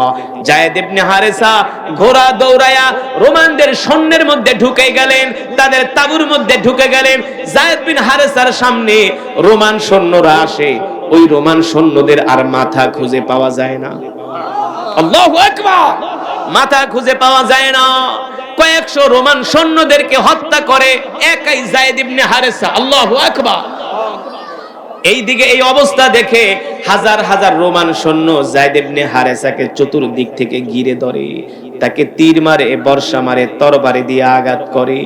যায়েদ ইবনে হারেসা ঘোড়া দৌড়ায়া রোমানদের সৈন্যের মধ্যে ঢুকে গেলেন, তাদের তাঁবুর মধ্যে ঢুকে গেলেন। যায়েদ বিন হারেসার সামনে রোমান সৈন্যরা আসে, ওই রোমান সৈন্যদের আর মাথা খুঁজে পাওয়া যায় না। আল্লাহু আকবার। মাথা খুঁজে পাওয়া যায় না। কয়েকশো রোমান সৈন্যদেরকে হত্যা করে একাই যায়েদ ইবনে হারেসা। আল্লাহু আকবার। এইদিকে এই অবস্থা দেখে হাজার হাজার রোমান সৈন্য যায়েদ ইবনে হারেসাকে চতুর্দিক থেকে ঘিরে ধরে, তাকে তীর মারে, বর্ষা মারে, তরবারি দিয়ে আঘাত করে।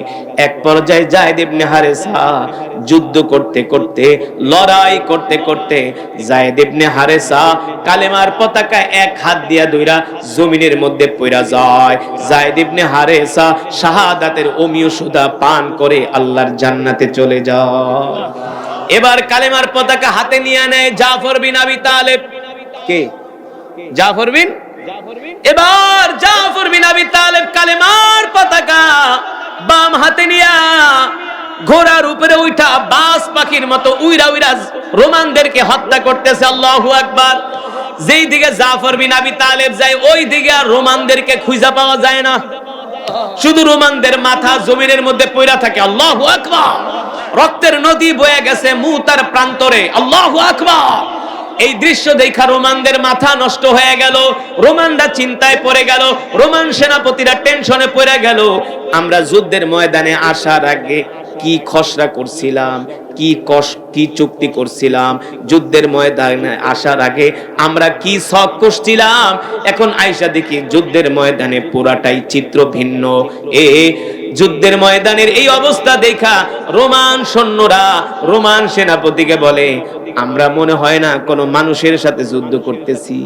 এক পর্যায়ে যায়েদ ইবনে হারেসা যুদ্ধ করতে করতে, লড়াই করতে করতে যায়েদ ইবনে হারেসা কালেমার পতাকা এক হাত দিয়া ধইরা জমিনের মধ্যে পড়া যায়। যায়েদ ইবনে হারেসা শাহাদাতের অমীয় সুধা পান করে আল্লাহর জান্নাতে চলে যায়। এবার কালেমার পতাকা হাতে নিয়ে নেয় জাফর বিন আবি তালেব। কে? জাফর বিন। এবার জাফর বিন আবি তালেব কালেমার পতাকা বাম হাতে নিয়া ঘোড়ার উপরে উঠা বাস পাখির মতো উইরা উইরা রোমানদেরকে হত্যা করতেছে। আল্লাহু আকবার। যেই দিকে জাফর বিন আবি তালেব যায়, ওই দিকে আর রোমানদেরকে খুঁজে পাওয়া যায় না, শুধু রোমানদের মাথা জমিনের মধ্যে পড়া থাকে। আল্লাহু আকবার। রক্তের নদী বয়ে গেছে মুতার প্রান্তরে। আল্লাহু আকবার। এই দৃশ্য দেখা রোমানদের মাথা নষ্ট হয়ে গেল, রোমানরা চিন্তায় পড়ে গেল, রোমান সেনাপতিরা টেনশনে পড়ে গেল। আমরা যুদ্ধের ময়দানে আসার আগে কি খসড়া করছিলাম, কি চুক্তি করছিলাম, যুদ্ধের ময়দানে আসার আগে আমরা কি শখ করছিলাম, এখন আয়েশা দেখি যুদ্ধের ময়দানে পুরাটাই চিত্র ভিন্ন। যুদ্ধের ময়দানের এই অবস্থা দেখা রোমান সৈন্যরা রোমান সেনাপতিকে বলে, আমরা মনে হয় না কোনো মানুষের সাথে যুদ্ধ করতেছি,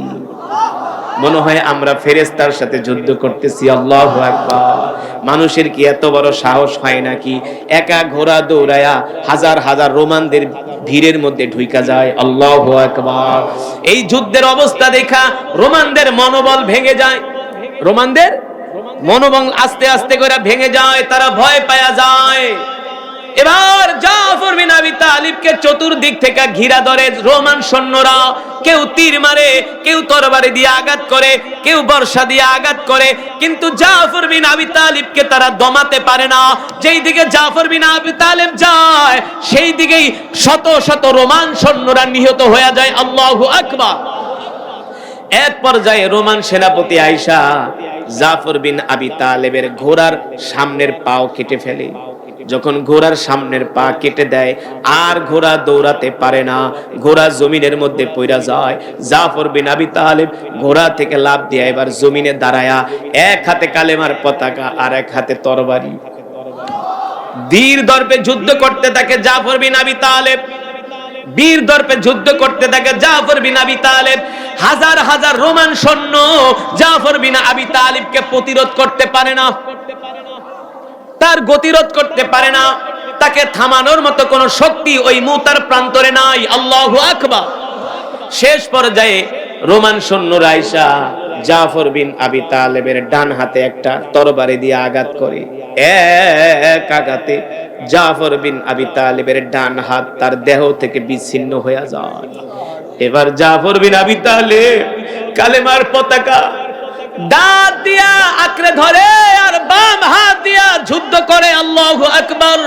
মনে হয় আমরা ফেরেশতার সাথে যুদ্ধ করতেছি। আল্লাহু আকবার। মানুষের কি এত বড় সাহস হয় নাকি একা ঘোড়া দৌড়ায়া হাজার হাজার রোমানদের ভিড়ের মধ্যে ঢুইকা যায়? আল্লাহু আকবার। এই যুদ্ধের অবস্থা দেখা রোমানদের মনোবল ভেঙে যায়, রোমানদের মনোবল আস্তে আস্তে করে ভেঙে যায়, তারা ভয় পায়া যায়। এবার জাফর বিন আবি তালিবকে চতুর্দিক থেকে ঘিরা ধরে রোমান সৈন্যরা, কেউ তীর মারে, কেউ তরবারি দিয়ে আঘাত করে, কেউ বর্ষা দিয়ে আঘাত করে, কিন্তু জাফর বিন আবি তালিবকে তারা দমাতে পারে না। যেই দিকে জাফর বিন আবি তালিব যায়, সেই দিকেই শত শত রোমান সৈন্যরা নিহত হয়ে যায়। আল্লাহু আকবার। এক পর্যায়ে রোমান সেনাপতি আয়েশা জাফর বিন আবি তালেবের ঘোড়ার সামনের পাও কেটে ফেলে। যখন ঘোড়ার সামনের পা কেটে দেয়, আর ঘোড়া দৌড়াতে পারে না, ঘোড়া জমিনের মধ্যে পড়া যায়। জাফর বিন আবি তালেব ঘোড়া থেকে লাফ দিয়ে এবার জমিনে দাঁড়ায়া এক হাতে কালেমার পতাকা আর এক হাতে তরবারি, বীর দর্পে যুদ্ধ করতে থাকে জাফর বিন আবি তালেব। বীর দর্পে যুদ্ধ করতে থাকে জাফর বিন আবি তালেব। হাজার হাজার রোমান সৈন্য জাফর বিন আবি তালিবকে প্রতিরোধ করতে পারে না, তার গতিরোধ করতে পারে না, তাকে থামানোর মতো কোন শক্তি ওই মুতার প্রান্তরে নাই। আল্লাহু আকবার। শেষ পর্যায়ে রোমান সৈন্যরা আয়েশা জাফর বিন আবি তালেবের ডান হাতে একটা তরবারি দিয়ে আঘাত করে। এক আঘাতে জাফর বিন আবি তালেবের ডান হাত তার দেহ থেকে বিচ্ছিন্ন হয়ে যায়। এবার জাফর বিন আবি তালেব কালেমার পতাকা দাঁত দিয়া আঁকড়ে ধরে আর বাম হাত দিয়া যুদ্ধ করে। আল্লাহু আকবার।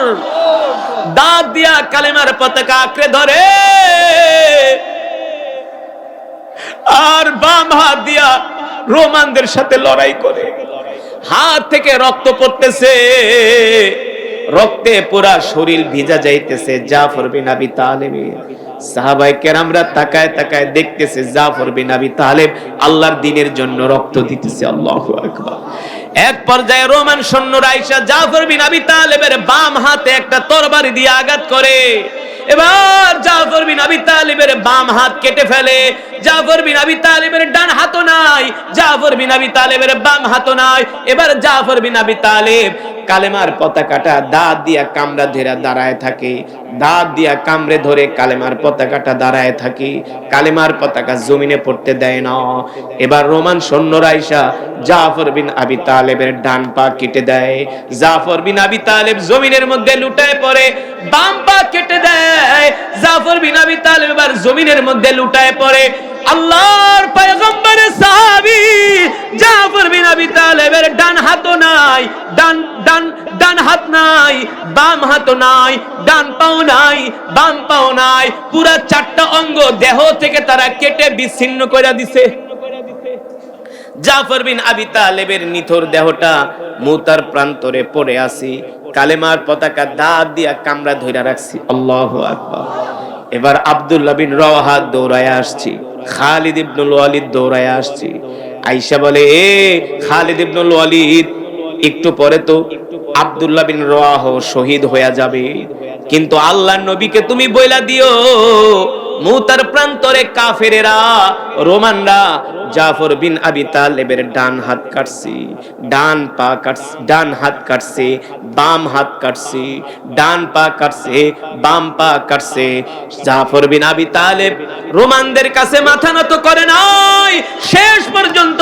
দাঁত দিয়া কালেমার পতাকা আঁকড়ে ধরে আর বাম হাত দিয়া রোমানদের সাথে লড়াই করে। হাত থেকে রক্ত পড়তেছে, রক্তে পুরা শরীর ভিজা যাইতেছে জাফর বিন আবি তালেবের। সাহাবায়ে কেরামরা তাকায় তাকায় দেখতেছে জাফর বিন আবি তালেব আল্লাহর দ্বীনের জন্য রক্ত দিতেছে। আল্লাহু আকবার। এক পর্যায়ে রোমান সৈন্যরা আইসা জাফর বিন আবি তালেবের বাম হাতে একটা তরবারি দিয়ে আঘাত করে। এবার জাফর বিন আবি তালেবের বাম হাত কেটে ফেলে। জাফর বিন আবি তালেবের ডান হাতও নাই, জাফর বিন আবি তালেবের বাম হাতও নাই। এবার জাফর বিন আবি তালেব কালেমার পতাকাটা দাঁত দিয়া কামড়া ধরে দাঁড়ায় থাকে। দাঁত দিয়া কামড়ে ধরে কালেমার পতাকাটা দাঁড়ায় থাকে। কালেমার পতাকা জমিনে পড়তে দেয় না। এবার রোমান সৈন্যরা আইসা জাফর বিন আবি তালেবের ডান পা কেটে দেয়। জাফর বিন আবি তালেব জমিনের মধ্যে লুটায় পড়ে, বাম পা কেটে দেয়। জাফর বিন আবি তালেব এবার জমিনের মধ্যে লুটায় পড়ে। আল্লাহর পয়গম্বরের সাহাবী জাফর বিন আবি তালেবের ডান হাতও নাই, ডান হাত নাই, বাম হাতও নাই, ডান পাও নাই, বাম পাও নাই, পুরা চারটা অঙ্গ দেহ থেকে তারা কেটে বিচ্ছিন্ন করে দিছে। জাফর বিন আবি তালেবের নিথর দেহটা মুতার প্রান্তরে পড়ে আছে। কালেমার পতাকা দাঁত দিয়া কামড়া ধইরা রাখছি। আল্লাহু আকবার। এবার আব্দুল্লাহ বিন রওয়াহা দৌড়ায় আসছি, খালিদ ইবনুল ওয়ালিদ দৌড়ায় আসছি। আয়েশা বলে, এ খালিদ ইবনুল ওয়ালিদ, একটু পরে তো আব্দুল্লাহ বিন রওয়াহা শহীদ হয়ে যাবে, কিন্তু আল্লাহর নবীকে তুমি বইলা দিও মুতার প্রান্তরে কাফেরেরা রোমানরা জাফর বিন আবি তালেবের ডান হাত কাটছে, ডান পা কাটছে, ডান হাত কাটছে, বাম হাত কাটছে, ডান পা কাটছে, বাম পা কাটছে। জাফর বিন আবি তালেব রোমানদের কাছে মাথা নত করে নাই। শেষ পর্যন্ত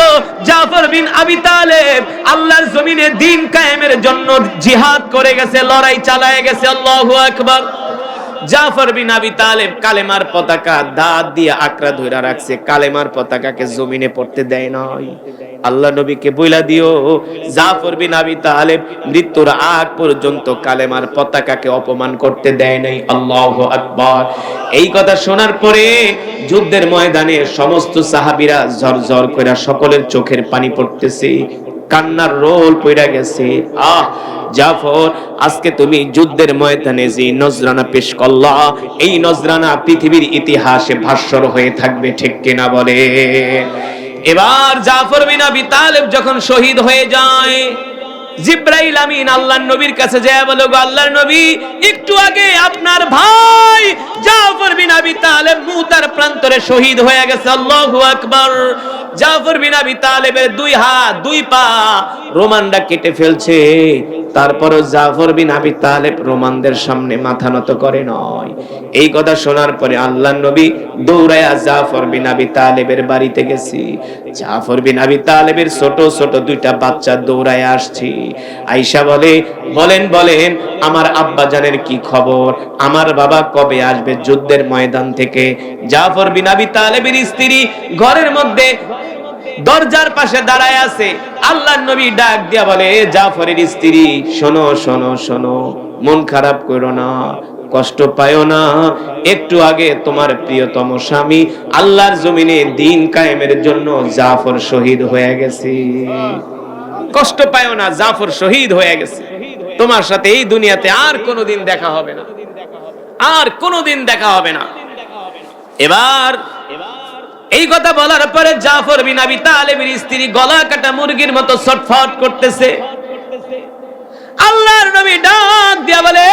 জাফর বিন আবি তালেব আল্লাহর জমিনে দ্বীন কায়েমের জন্য জিহাদ করে গেছে, লড়াই চালায় গেছে। আল্লাহু আকবার। জাফর বিন আবি তালেব কালেমার পতাকা দাঁত দিয়ে আঁকড়া ধইরা রাখছে, কালেমার পতাকাকে জমিনে পড়তে দেয় নাই। আল্লাহ নবীকে বইলা দিও জাফর বিন আবি তালেব মৃত্যুর আগ পর্যন্ত কালেমার পতাকাকে অপমান করতে দেয় নাই। আল্লাহু আকবার। এই কথা শোনার পরে যুদ্ধের ময়দানে সমস্ত সাহাবীরা ঝরঝর করে সকলের চোখের পানি পড়তেছে, কান্নার রোল পড়া গেছে। জাফর, আজকে তুমি যুদ্ধের ময়দানে যে নজরানা পেশ করলা, এই নজরানা পৃথিবীর ইতিহাসে ভাস্বর হয়ে থাকবে, ঠিক কিনা বলে? এবার জাফর বিন আবি তালেব যখন শহীদ হয়ে যায়, জিব্রাইল আমিন আল্লাহর নবীর কাছে যায়, বলে, গো আল্লাহর নবী, একটু আগে আপনার ভাই জাফর বিন আবি তালেব মুতার প্রান্তরে শহীদ হয়ে গেছে। আল্লাহু আকবার। জাফর বিন আবি তালেবের দুই হাত দুই পা রোমানরা কেটে ফেলছে, তারপরও জাফর বিন আবি তালেব রোমানদের সামনে মাথা নত করে নয়। এই কথা শোনার পরে আল্লাহর নবী দৌড়ায়া জাফর বিন আবি তালেবের বাড়িতে গেছি। জাফর বিন আবি তালেবের ছোট ছোট দুইটা বাচ্চা দৌড়ায় আসছি। আয়েশা বলে, বলেন আমার আব্বা জানের কি খবর, আমার বাবা কবে আসবে যুদ্ধের ময়দান থেকে? জাফর বিন আবি তালেবের স্ত্রী ঘরের মধ্যে দরজার পাশে দাঁড়ায় আছে। আল্লাহর নবী ডাক দিয়া বলে, জাফরের স্ত্রী, শোনো শোনো শোনো, মন খারাপ করো না, কষ্ট পায়ো না। একটু আগে তোমার প্রিয়তম স্বামী আল্লাহর জমিনে দ্বীন কায়েমের জন্য জাফর শহীদ হয়ে গেছে। কষ্ট পায়ো না, জাফর শহীদ হয়ে গেছে। তোমার সাথে এই দুনিয়াতে আর কোনোদিন দেখা হবে না, আর কোনোদিন দেখা হবে না। এবার এই কথা বলার পরে জাফর বিন আবি তালেবের স্ত্রী গলা কাটা মুরগির মতো ছটফট করতেছে। আল্লাহর নবী ডাক দিয়া বলে,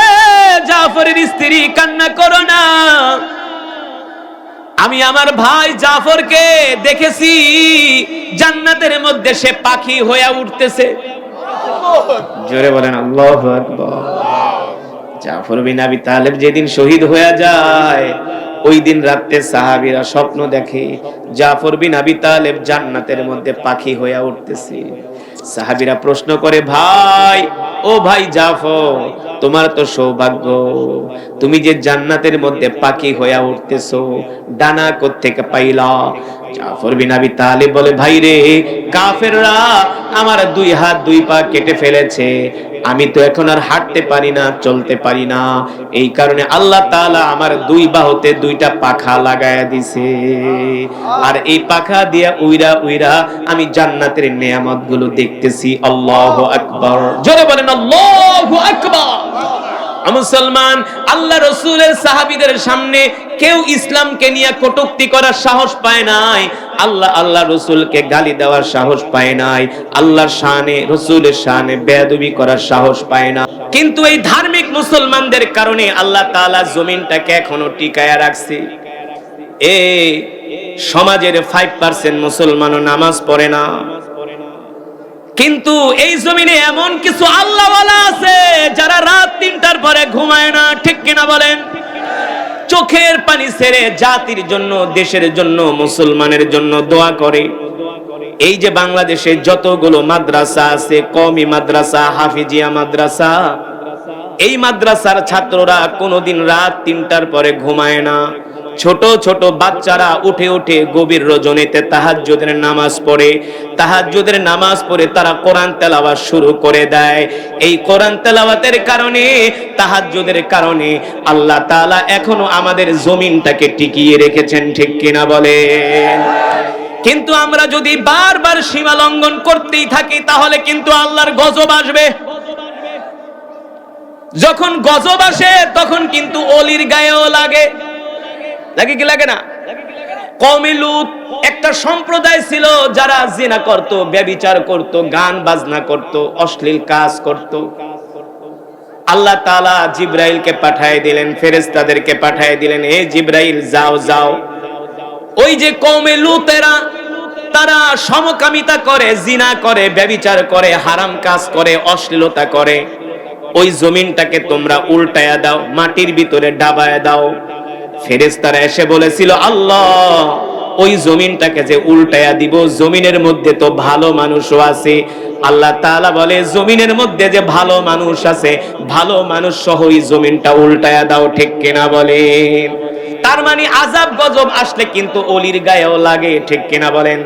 জাফরের স্ত্রী, কান্না করো না, আমি আমার ভাই জাফরকে দেখেছি জান্নাতের মধ্যে, সে পাখি হয়ে উঠতেছে। জোরে বলেন আল্লাহু আকবার। জাফর বিন আবি তালেব যেদিন শহীদ হয়ে যায়, ওই দিন রাতে সাহাবীরা স্বপ্ন দেখে জাফর বিন আবি তালেব জান্নাতের মধ্যে পাখি হয়ে উঠতেছে। সাহাবীরা প্রশ্ন করে, ভাই ও ভাই জাফর, তোমার তো সৌভাগ্য, তুমি যে জান্নাতের মধ্যে পাখি হয়ে উঠতেছো, ডানা কোত্থেকে পাইলা? জাফর বিন আবি তালেব বলে, ভাই রে, কাফেররা আমার 2 হাত 2 পা কেটে ফেলেছে, আমি তো এখন আর হাঁটতে পারি না, চলতে পারি না, এই কারণে আল্লাহ তাআলা আমার 2 বাহুতে 2টা পাখা লাগায়া দিছে, আর এই পাখা দিয়া উইরা উইরা আমি জান্নাতের নেয়ামতগুলো দেখতেছি। আল্লাহু আকবার, জোরে বলেন আল্লাহু আকবার। মুসলমান, আল্লাহ রাসূলের সাহাবীদের সামনে কেউ ইসলামকে নিয়ে কটূক্তি করার সাহস পায় নাই, আল্লাহ রাসূলকে গালি দেওয়ার সাহস পায় নাই, আল্লাহর শানে রাসূলের শানে বেয়াদবি করার সাহস পায় না। কিন্তু এই ধার্মিক মুসলমানদের কারণে আল্লাহ তাআলা জমিনটাকে এখনো টিকায়া রাখছে। এই সমাজের 5% মুসলমানও নামাজ পড়ে না, কিন্তু এই জমিনে এমন কিছু আল্লাহওয়ালা আছে যারা রাত 3টার পরে ঘুমায় না, ঠিক কিনা বলেন? চোখের পানি ছেড়ে জাতির জন্য, দেশের জন্য, মুসলমানের জন্য দোয়া করে। এই যে বাংলাদেশে যতগুলো মাদ্রাসা আছে, কওমি মাদ্রাসা, হাফিজিয়া মাদ্রাসা, এই মাদ্রাসার ছাত্ররা কোনোদিন রাত 3টার পরে ঘুমায় না। ছোট ছোট বাচ্চারা উঠে উঠে গভীর রজনীতে তাহাজ্জুদের নামাজ পড়ে, তাহাজ্জুদের নামাজ পড়ে তারা কোরআন তেলাওয়াত শুরু করে দেয়। এই কোরআন তেলাওয়াতের কারণে, তাহাজ্জুদের কারণে আল্লাহ তাআলা এখনো আমাদের জমিনটাকে টিকিয়ে রেখেছেন, ঠিক কিনা বলেন? কিন্তু আমরা যদি বারবার সীমা লঙ্ঘন করতেই থাকি তাহলে কিন্তু আল্লাহর গজব আসবে। যখন গজব আসে তখন কিন্তু অলির গায়েও লাগে, লাগে কি লাগে না? কওমে লূত একটা সম্প্রদায় ছিল যারা জিনা করত, ব্যভিচার করত, গান বাজনা করত, অশ্লীল কাজ করত। আল্লাহ তাআলা জিবরাইলকে পাঠিয়ে দিলেন, ফেরেশতাদেরকে পাঠিয়ে দিলেন, হে জিবরাইল যাও যাও, ওই যে কওমে লূতেরা তারা সমকামিতা করে, জিনা করে, ব্যভিচার করে, হারাম কাজ করে, অশ্লীলতা করে, ওই জমিনটাকে তোমরা উল্টায়া দাও, মাটির ভিতরে ডাবায়া দাও। ফেরেশতারা এসে বলেছিল, আল্লাহ ওই জমিনটাকে যে উল্টায়া দিব, জমিনের মধ্যে তো ভালো মানুষও আছে। আল্লাহ তাআলা বলে, জমিনের মধ্যে যে ভালো মানুষ আছে, ভালো মানুষ সহ ওই জমিনটা উল্টায়া দাও, ঠিক কিনা বলেন? তার মানে আযাব গজব আসলে কিন্তু অলির গায়েও লাগে, ঠিক কিনা বলেন?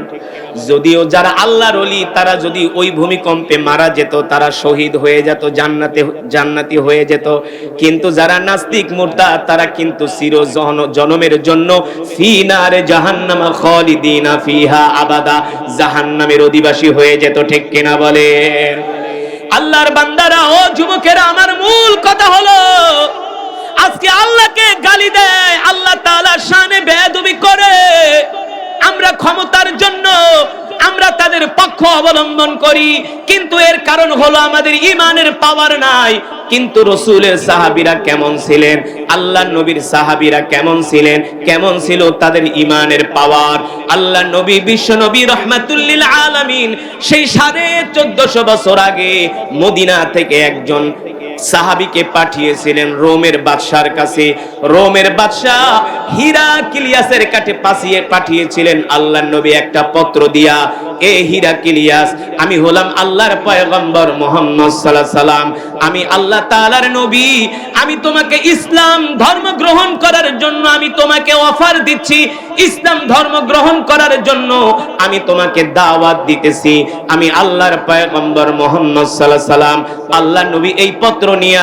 যদিও যারা আল্লাহর ওলি তারা যদি ওই ভূমিকম্পে মারা যেত, তারা শহীদ হয়ে যেত, জান্নাতি হয়ে যেত, কিন্তু যারা নাস্তিক মুরতাদ তারা কিন্তু চির জনমের জন্য ফি নারে জাহান্নাম খালিদিনা ফিহা আবাদা, জাহান্নামের অধিবাসী হয়ে যেত, ঠিক কিনা বলেন? আল্লাহর বান্দারা, ও যুবকেরা, আমার মূল কথা হলো আজকে আল্লাহকে গালি দেয়, আল্লাহ তাআলার শানে বেয়াদবি করে, আমরা ক্ষমতার জন্য আমরা তাদের পক্ষ অবলম্বন করি, কিন্তু এর কারণ হলো আমাদের ঈমানের পাওয়ার নাই। কিন্তু রাসূলের সাহাবীরা কেমন ছিলেন, আল্লাহর নবীর সাহাবীরা কেমন ছিলেন, কেমন ছিল তাদের ঈমানের পাওয়ার? আল্লাহর নবী, বিশ্ব নবী রাহমাতুল লিল আলামিন সেই 1450 বছর আগে মদিনা থেকে একজন সাহাবীকে পাঠিয়েছিলেন রোমের বাদশার কাছে। রোমের বাদশা হিরাক্লিয়াসের কাছে পাঠিয়েছিলেন আল্লাহর নবী একটা পত্র দিয়া, এ হিরাক্লিয়াস, আমি হলাম আল্লাহর পয়গম্বর মুহাম্মদ সাল্লাল্লাহু আলাইহি সাল্লাম, আমি আল্লাহ তাআলার নবী, আমি তোমাকে ইসলাম ধর্ম গ্রহণ করার জন্য আমি তোমাকে অফার দিচ্ছি, ইসলাম ধর্ম গ্রহণ করার জন্য আমি তোমাকে দাওয়াত দিতেছি, আমি আল্লাহর পয়গম্বর মুহাম্মদ সাল্লাল্লাহু আলাইহি সাল্লাম। আল্লাহর নবী এই পত্র নিয়ে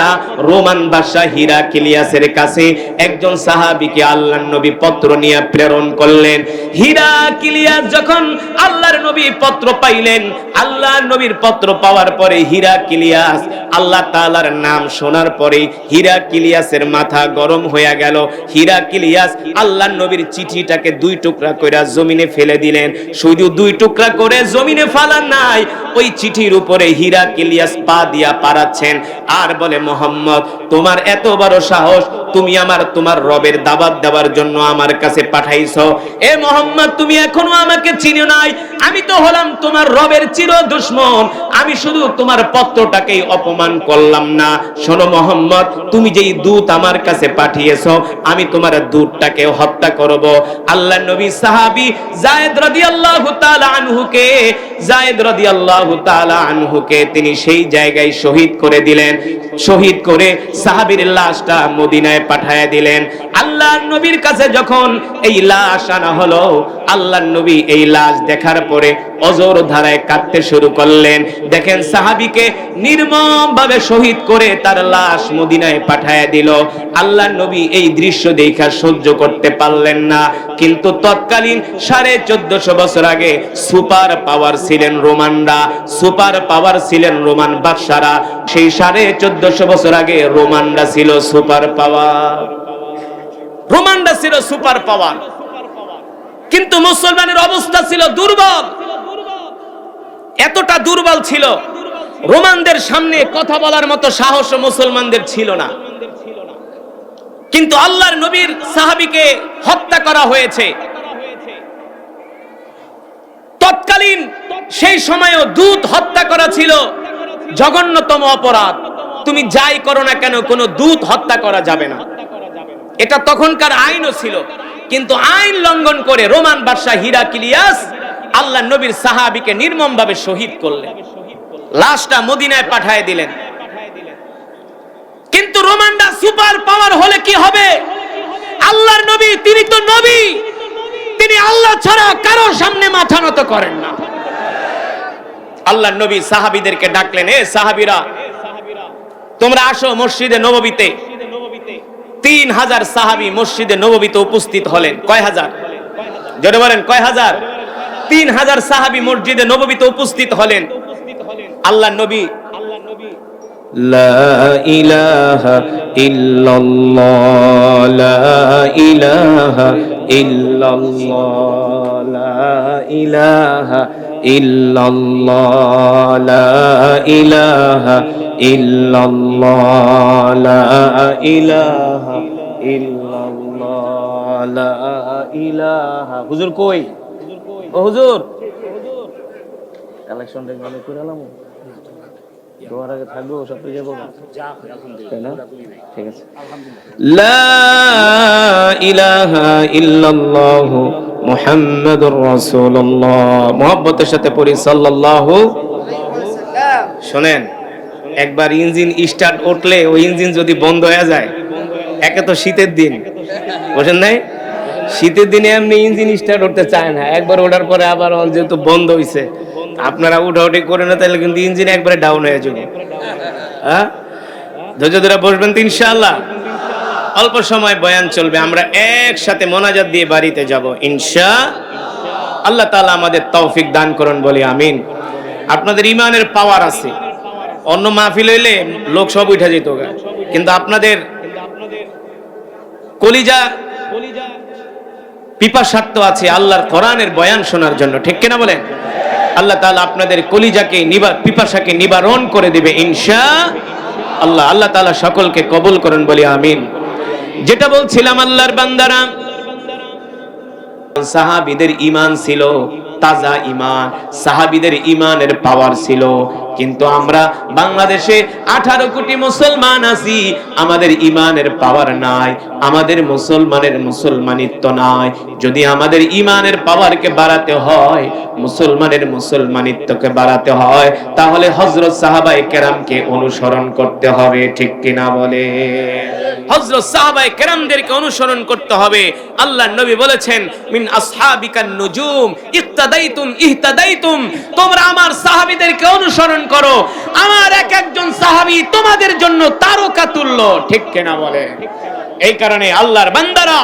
রোমান বাদশা হিরাক্লিয়াসের কাছে একজন সাহাবীকে আল্লাহর নবী পত্র নিয়ে প্রেরণ করলেন। হিরাক্লিয়াস যখন আল্লাহর নবী পত্র পাইলেন, আল্লাহর নবীর পত্র পাওয়ার পরে হিরাক্লিয়াস আল্লাহ তাআলার নাম শোনার পরে হিরাক্লিয়াসের মাথা গরম হয়ে গেল। হিরাক্লিয়াস আল্লাহর নবীর চিঠিটাকে 2 টুকরা করে জমিনে ফেলে দিলেন। শুধু 2 টুকরা করে জমিনে ফেলা নাই, ওই চিঠির উপরে হিরাক্লিয়াস পা দিয়া পাড়াচ্ছেন আর বলে, মোহাম্মদ তোমার এত বড় সাহস, তুমি তোমার রবের দাওয়াত দেওয়ার জন্য আমার কাছে পাঠাইছো। এ মোহাম্মদ, তুমি এখনো আমাকে চিনো নাই, আমি তো হলাম তোমার রবের চির দুশমন, আমি শুধু তোমার পত্রটাকেই অপমান করলাম না। শোনো মোহাম্মদ, তুমি যেই দূত আমার কাছে পাঠিয়েছো, আমি তোমার দূতটাকে হত্যা করব। আল্লাহর নবী সাহাবী যায়েদ রাদিয়াল্লাহু তাআলা আনহুকে তিনি সেই জায়গায় শহীদ করে দিলেন। শহীদ করে সাহাবীর লাশটা মদিনায় পাঠিয়ে দিলেন। আল্লাহর নবীর কাছে যখন এই লাশ আনা হলো, আল্লাহর নবী এই লাশ দেখার পরে অজর ধারায় কাঁদতে শুরু করলেন। দেখেন, সাহাবীকে নির্মমভাবে শহীদ করে তার লাশ মদিনায় পাঠিয়ে দিল। আল্লাহর নবী এই দৃশ্য দেখা সহ্য করতে পারলেন না। কিন্তু তৎকালীন 1450 বছর আগে সুপার পাওয়ার ছিলেন রোমানরা, সুপার পাওয়ার ছিলেন রোমান বাদশারা। সেই 1450 বছর আগে রোমানরা ছিল সুপার পাওয়ার, রোমানরা ছিল সুপার পাওয়ার। কিন্তু মুসলমানের অবস্থা ছিল দুর্বল, এতটা দুর্বল ছিল, রোমানদের সামনে কথা বলার মতো সাহস মুসলমানদের ছিল না। কিন্তু আল্লাহর নবীর সাহাবীকে হত্যা করা হয়েছে। তৎকালীন সেই সময়ও দূত হত্যা করা ছিল জঘন্যতম অপরাধ। তুমি যাই করো না কেন, কোনো দূত হত্যা করা যাবে না, এটা তখনকার আইনও ছিল। কিন্তু আইন লঙ্ঘন করে রোমান বাদশা হিরাক্লিয়াস আল্লাহর নবীর সাহাবীকে নির্মমভাবে শহীদ করলেন, লাশটা মদিনায় পাঠিয়ে দিলেন। কিন্তু রোমানরা সুপার পাওয়ার হলে কি হবে? আল্লাহর নবী, তিনি তো নবী, তিনি আল্লাহ ছাড়া কারো সামনে মাথা নত করেন না। আল্লাহর নবী সাহাবীদেরকে ডাকলেন, এ সাহাবীরা, তোমরা আসো মসজিদে নববীতে। 3000 সাহাবী মসজিদে নববীতে উপস্থিত হলেন। কয় হাজার? জোরে বলেন, কয় হাজার? 3000 সাহাবী মসজিদে নববীতে উপস্থিত হলেন। আল্লাহর নবী লা ইলাহা ইল্লাল্লাহ, লা ইলাহা ইল্লাল্লাহ, লা ইলাহা ইল্লাল্লাহ, লা ইলাহা ইল্লাল্লাহ, লা ইলাহা ইল্লাল্লাহ, লা ইলাহা। হুজুর কই? ও হুজুর, কালেকশনটা ভালো করে আলাম, তোমার আগে থাকবো, সব পেয়ে যাবো, ঠিক আছে। লা ইলাহা ইল্লাল্লাহ মুহাম্মাদুর রাসূলুল্লাহ। মুহাব্বতের সাথে পড়ি সাল্লাল্লাহু আলাইহি ওয়াসাল্লাম। শুনেন, একবার ইঞ্জিন স্টার্ট উঠলে ওই ইঞ্জিন যদি বন্ধ হয়ে যায়, একে তো শীতের দিন, বুঝেন নাই? শীতের দিনে এমনি ইঞ্জিন স্টার্ট উঠতে চায় না, একবার ওঠার পরে আবার যেহেতু বন্ধ হইছে, আপনারা উঠাউঠি করে না, তাহলে কিন্তু ইঞ্জিন একবারে ডাউন হয়ে যাবে। হ্যাঁ, ধৈর্য ধরে বসবেন তো ইনশাআল্লাহ। অল্প সময় বয়ান চলবে, আমরা একসাথে মোনাজাত দিয়ে বাড়িতে যাব ইনশাআল্লাহ। আল্লাহ তাআলা আমাদের তৌফিক দান করুন, বলি আমিন। আপনাদের ইমানের পাওয়ার আছে, অন্য মাহফিল হইলে লোক সব উঠা যেত, কিন্তু আপনাদের কলিজা পিপাসার্থ আছে আল্লাহর কোরআনের বয়ান শোনার জন্য, ঠিক কিনা বলেন? আল্লাহ তাআলা আপনাদের কলিজাকে পিপাসাকে নিবারণ করে দিবে ইনশাআল্লাহ। আল্লাহ তাআলা সকলকে কবুল করুন, বলি আমিন। যেটা বলছিলাম, আল্লাহর বান্দারা, সাহাবীদের ঈমান ছিল তাজা ঈমান, সাহাবীদের ঈমানের পাওয়ার ছিল। কিন্তু আমরা বাংলাদেশে 18 কোটি মুসলমান আছি, আমাদের ঈমানের পাওয়ার নাই, আমাদের মুসলমানের মুসলমানিত্ব নাই। যদি আমাদের ঈমানের পাওয়ারকে বাড়াতে হয়, মুসলমানের মুসলমানিত্বকে বাড়াতে হয়, তাহলে হযরত সাহাবায়ে কেরামকে অনুসরণ করতে হবে, ঠিক কিনা বলে? হযরত সাহাবায়ে কেরামদেরকে অনুসরণ করতে হবে। আল্লাহর নবী বলেছেন, মিন আসহাবিকান নুজুম ইক্তাদাইতুম ইহতাদাইতুম, তোমরা আমার সাহাবীদেরকে অনুসরণ করো, আমার এক একজন সাহাবী তোমাদের জন্য তারকা তুল্য, ঠিক কিনা বলে? এই কারণে আল্লাহর বান্দারা,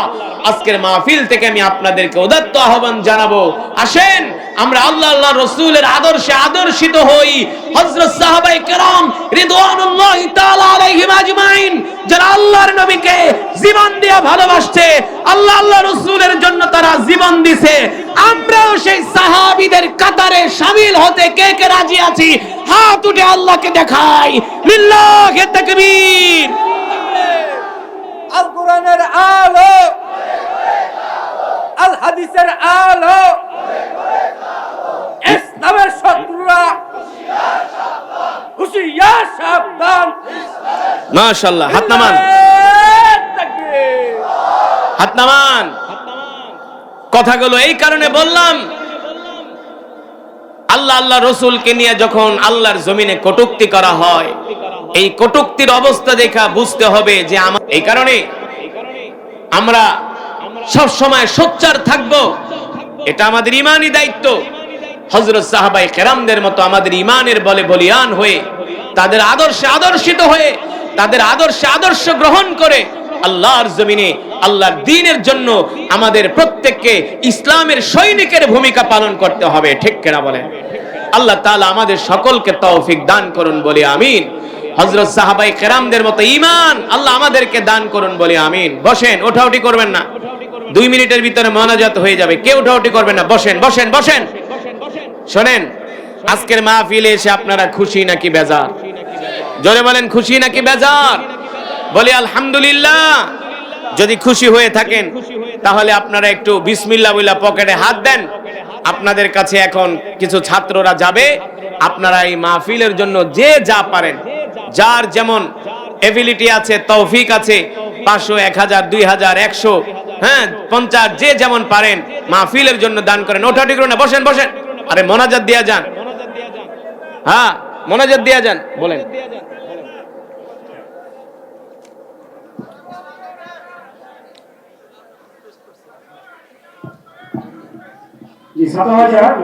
আজকের মাহফিল থেকে আমি আপনাদেরকে উদাত্ত আহ্বান জানাবো, আসেন আমরা আল্লাহ রাসূলের আদর্শে আদর্শিত হই। হযরত সাহাবায়ে কেরাম রিদওয়ানুল্লাহি তাআলা আলাইহিম আজমাইন, যারা আল্লাহর নবীকে জীবন দিয়ে ভালোবাসছে, আল্লাহ রাসূলের জন্য তারা জীবন দিয়েছে, আমরাও সেই সাহাবীদের কাতারে শামিল হতে কে কে রাজি আছি? হাত উঠে আল্লাহকে দেখাই। লিল্লাহি তাকবীর। আল কোরআনের আলো, আল হাদিসের আলো, ইসলামের শত্রুরা হুঁশিয়ার সাবধান। মাশাআল্লাহ, হাত নামান, হাত নামান। কথাগুলো এই কারণে বললাম, আল্লাহ আল্লাহ রসুলকে নিয়ে যখন আল্লাহর জমিনে কটূক্তি করা হয়, এই কটূক্তির অবস্থা দেখা বুঝতে হবে যে এই কারণে আমরা সব সময় সোচ্চার থাকব। এটা আমাদের ইমানি দায়িত্ব। হযরত সাহাবায়ে কেরামদের মতো আমাদের ইমানের বলে বলিয়ান হয়ে, তাদের আদর্শে আদর্শিত হয়ে, তাদের আদর্শে আদর্শ গ্রহণ করে আল্লাহর জমিনে আল্লাহর দ্বীনের জন্য আমাদের প্রত্যেককে ইসলামের সৈনিকের ভূমিকা পালন করতে হবে। ঠিক কিনা বলেন? আল্লাহ তাআলা আমাদের সকলকে তৌফিক দান করুন বলি আমিন। হযরত সাহাবায়ে কেরামদের মতো ঈমান আল্লাহ আমাদেরকে দান করুন বলি আমিন। বসেন, ওঠাউঠি করবেন না, 2 মিনিটের ভিতরে মোনাজাত হয়ে যাবে। কেউ ওঠাউঠি করবেন না, বসেন বসেন বসেন। শোনেন, আজকের মাহফিলে এসে আপনারা খুশি নাকি বেজার? জোরে বলেন, খুশি নাকি বেজার? বলি আলহামদুলিল্লাহ। যদি খুশি হয়ে থাকেন তাহলে আপনারা একটু বিসমিল্লাহ বলে পকেটে হাত দেন। আপনাদের কাছে এখন কিছু ছাত্ররা যাবে। আপনারা এই মাহফিলের জন্য যে যা পারেন, যার যেমন এবিলিটি আছে, তৌফিক আছে, 500, 1000, 2000, 100, হ্যাঁ 50, যে যেমন পারেন মাহফিলের জন্য দান করেন। ওঠাটি করুন না, বসেন বসেন। আরে মোনাজাত দিয়া যান। হ্যাঁ, মোনাজাত দিয়া যান। বলেন,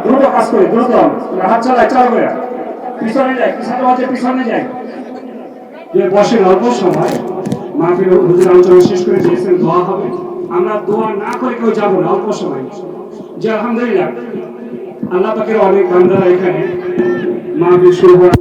দ্রুত কাজ করে, দ্রুত হাত চালায়, চালু করে পিছনে যায়, পিছনে যায়। যে বসে অল্প সময় মাহফিল হুজুর আলোচনা শেষ করে দিয়েছেন, দোয়া হবে। আমরা দোয়া না করে কেউ যাবো না, অল্প সময়। যে আলহামদুলিল্লাহ আল্লাহ পাকের অনেক বান্দারা এখানে মাহফিল শুরু হয়।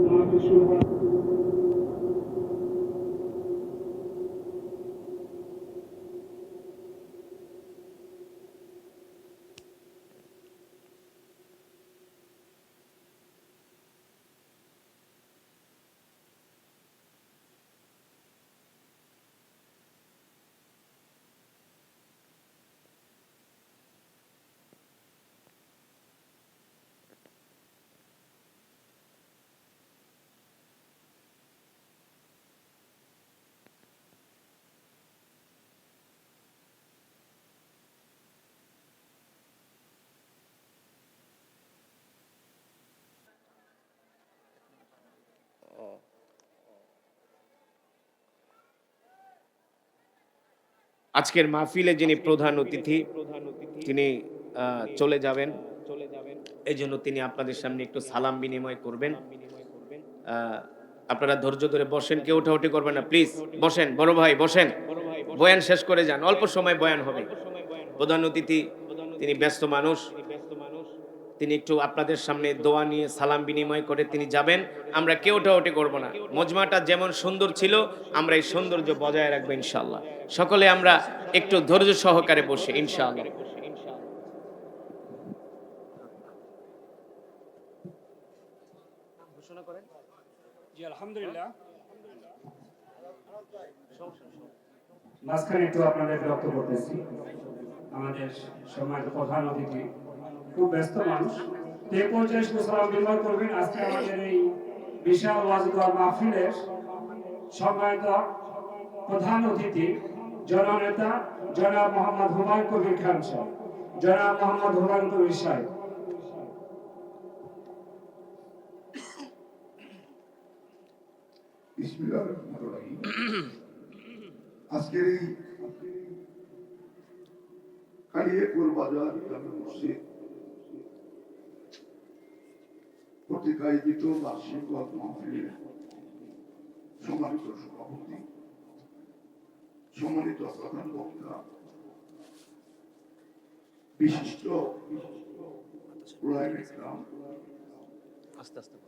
আজকের মাহফিলে যিনি প্রধান অতিথি, তিনি চলে যাবেন। এই জন্য তিনি আপনাদের সামনে একটু সালাম বিনিময় করবেন। আপনারা ধৈর্য ধরে বসেন, কেউ ওঠাউঠি করবেন না প্লিজ। বসেন বড় ভাই, বসেন। বয়ান শেষ করে যান, অল্প সময় বয়ান হবে। প্রধান অতিথি তিনি ব্যস্ত মানুষ, তিনি একটু আপনাদের সামনে দোয়া নিয়ে সালাম বিনিময় করে তিনি যাবেন। আমরা কেউ ওঠাউঠি করব না। মজমাটা যেমন সুন্দর ছিল আমরা এই সৌন্দর্য বজায় রাখবো ইনশাআল্লাহ। সকলে আমরা একটু ধৈর্য সহকারে বসে ইনশাআল্লাহ। ঘোষণা করেন। জি আলহামদুলিল্লাহ। মাঝখানে একটু আপনাদের বিরক্ত করতেছি। আমাদের সম্মানিত প্রধান অতিথি খুব ব্যস্ত মানুষ, 50 সালাম বিনিময় করবেন। আজকে আমাদের এই বিশাল ওয়াজ মাহফিলের সম্মানিত প্রধান অতিথি জননেতা জনাব মোহাম্মদ হুমায়ুন কবির খান সাহেব। জনাব মোহাম্মদ হুমায়ুন কবির সাহেব। বিসমিল্লাহির রহমানির রহিম। আজকের এই কালিয়াপুর বাজার জামে মসজিদ কর্তৃক আয়োজিত বার্ষিক ওয়াজ মাহফিলের সম্মানিত সভাপতি, সম্মানিত প্রধান বক্তা, বিশিষ্ট উলামায়ে ইকরাম,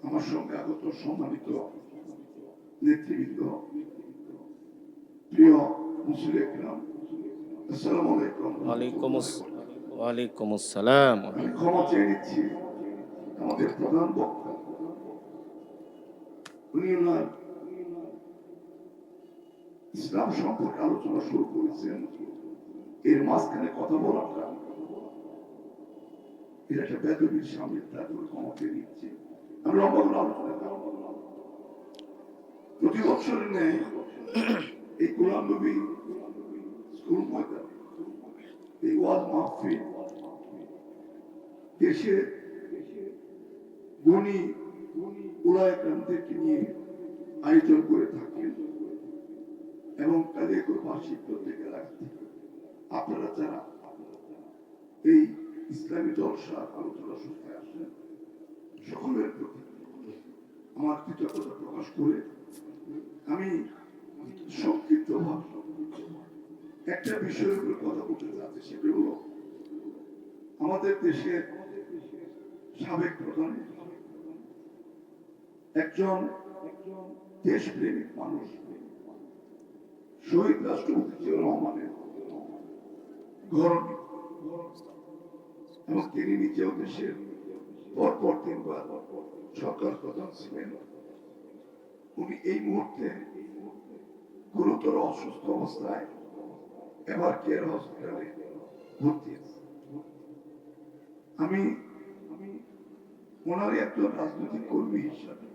আমার সঙ্গে আগত সম্মানিত নেতৃবৃন্দ, প্রিয় মুসলিম ইকরাম, আসসালামু আলাইকুম। ওয়ালাইকুম ওয়ালাইকুম আসসালাম। আমি ক্ষমা চেয়ে নিচ্ছি আমাদের প্রধান বক্তা, উনি ওনার ইসলাম সম্পর্কে আলোচনা শুরু করেছেন, এর মাঝখানে কথা বলাটা এর একটা বেদবির সামনে, তারপরে ক্ষমা চেয়ে নিচ্ছি। আমি লম্বা করে আলোচনা করব। প্রতি বছরের ন্যায় এই গোলাম নবী স্কুল ময়দান, এই ওয়াজ মাহফিল দেশে গুণী উলায়করামদেরকে নিয়ে আয়োজন করে থাকেন এবং তাদের কোনো বার্ষিক প্রত্যেকে রাখতে আপনারা যারা এই ইসলামী জলসা আলোচনা শুনতে আসেন সকলের প্রতি আমার কৃতজ্ঞতা প্রকাশ করে আমি সংক্ষিপ্ত একটা বিষয়ের উপর কথা বলতে চাচ্ছি। সেটা হলো আমাদের দেশের সাবেক প্রধান, একজন দেশপ্রেমিক মানুষ, শহীদ রাষ্ট্রপতি জিয়াউর রহমানের ঘরণী, এবং তিনি নিজেও দেশের পরপর 3 বার সরকার প্রধান ছিলেন। উনি এই মুহূর্তে গুরুতর অসুস্থ অবস্থায় এবার কেয়ার হসপিটালে ভর্তি আছে। আমি ওনারই একজন রাজনৈতিক কর্মী হিসাবে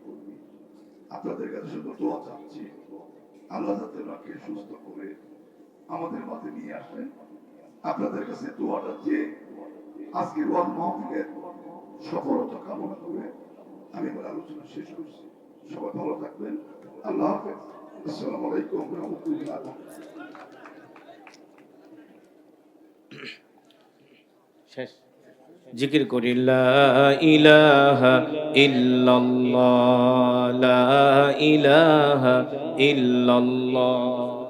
আপনাদের কাছে শুধু দোয়া চাচ্ছি, আল্লাহ যাতে ওনাকে সুস্থ করে আমাদের মাঝে নিয়ে আসেন। আপনাদের কাছে দোয়াটা যে আজকের ওয়াজ মাহফিলের সফলতা কামনা করে আমি আমার আলোচনা শেষ করছি। সবাই ভালো থাকবেন। আল্লাহ হাফেজ। আসসালামু আলাইকুম ওয়া রাহমাতুল্লাহ। শেষ জিকির করি লা ইলাহা ইল্লাল্লাহ, লা ইলাহা ইল্লাল্লাহ।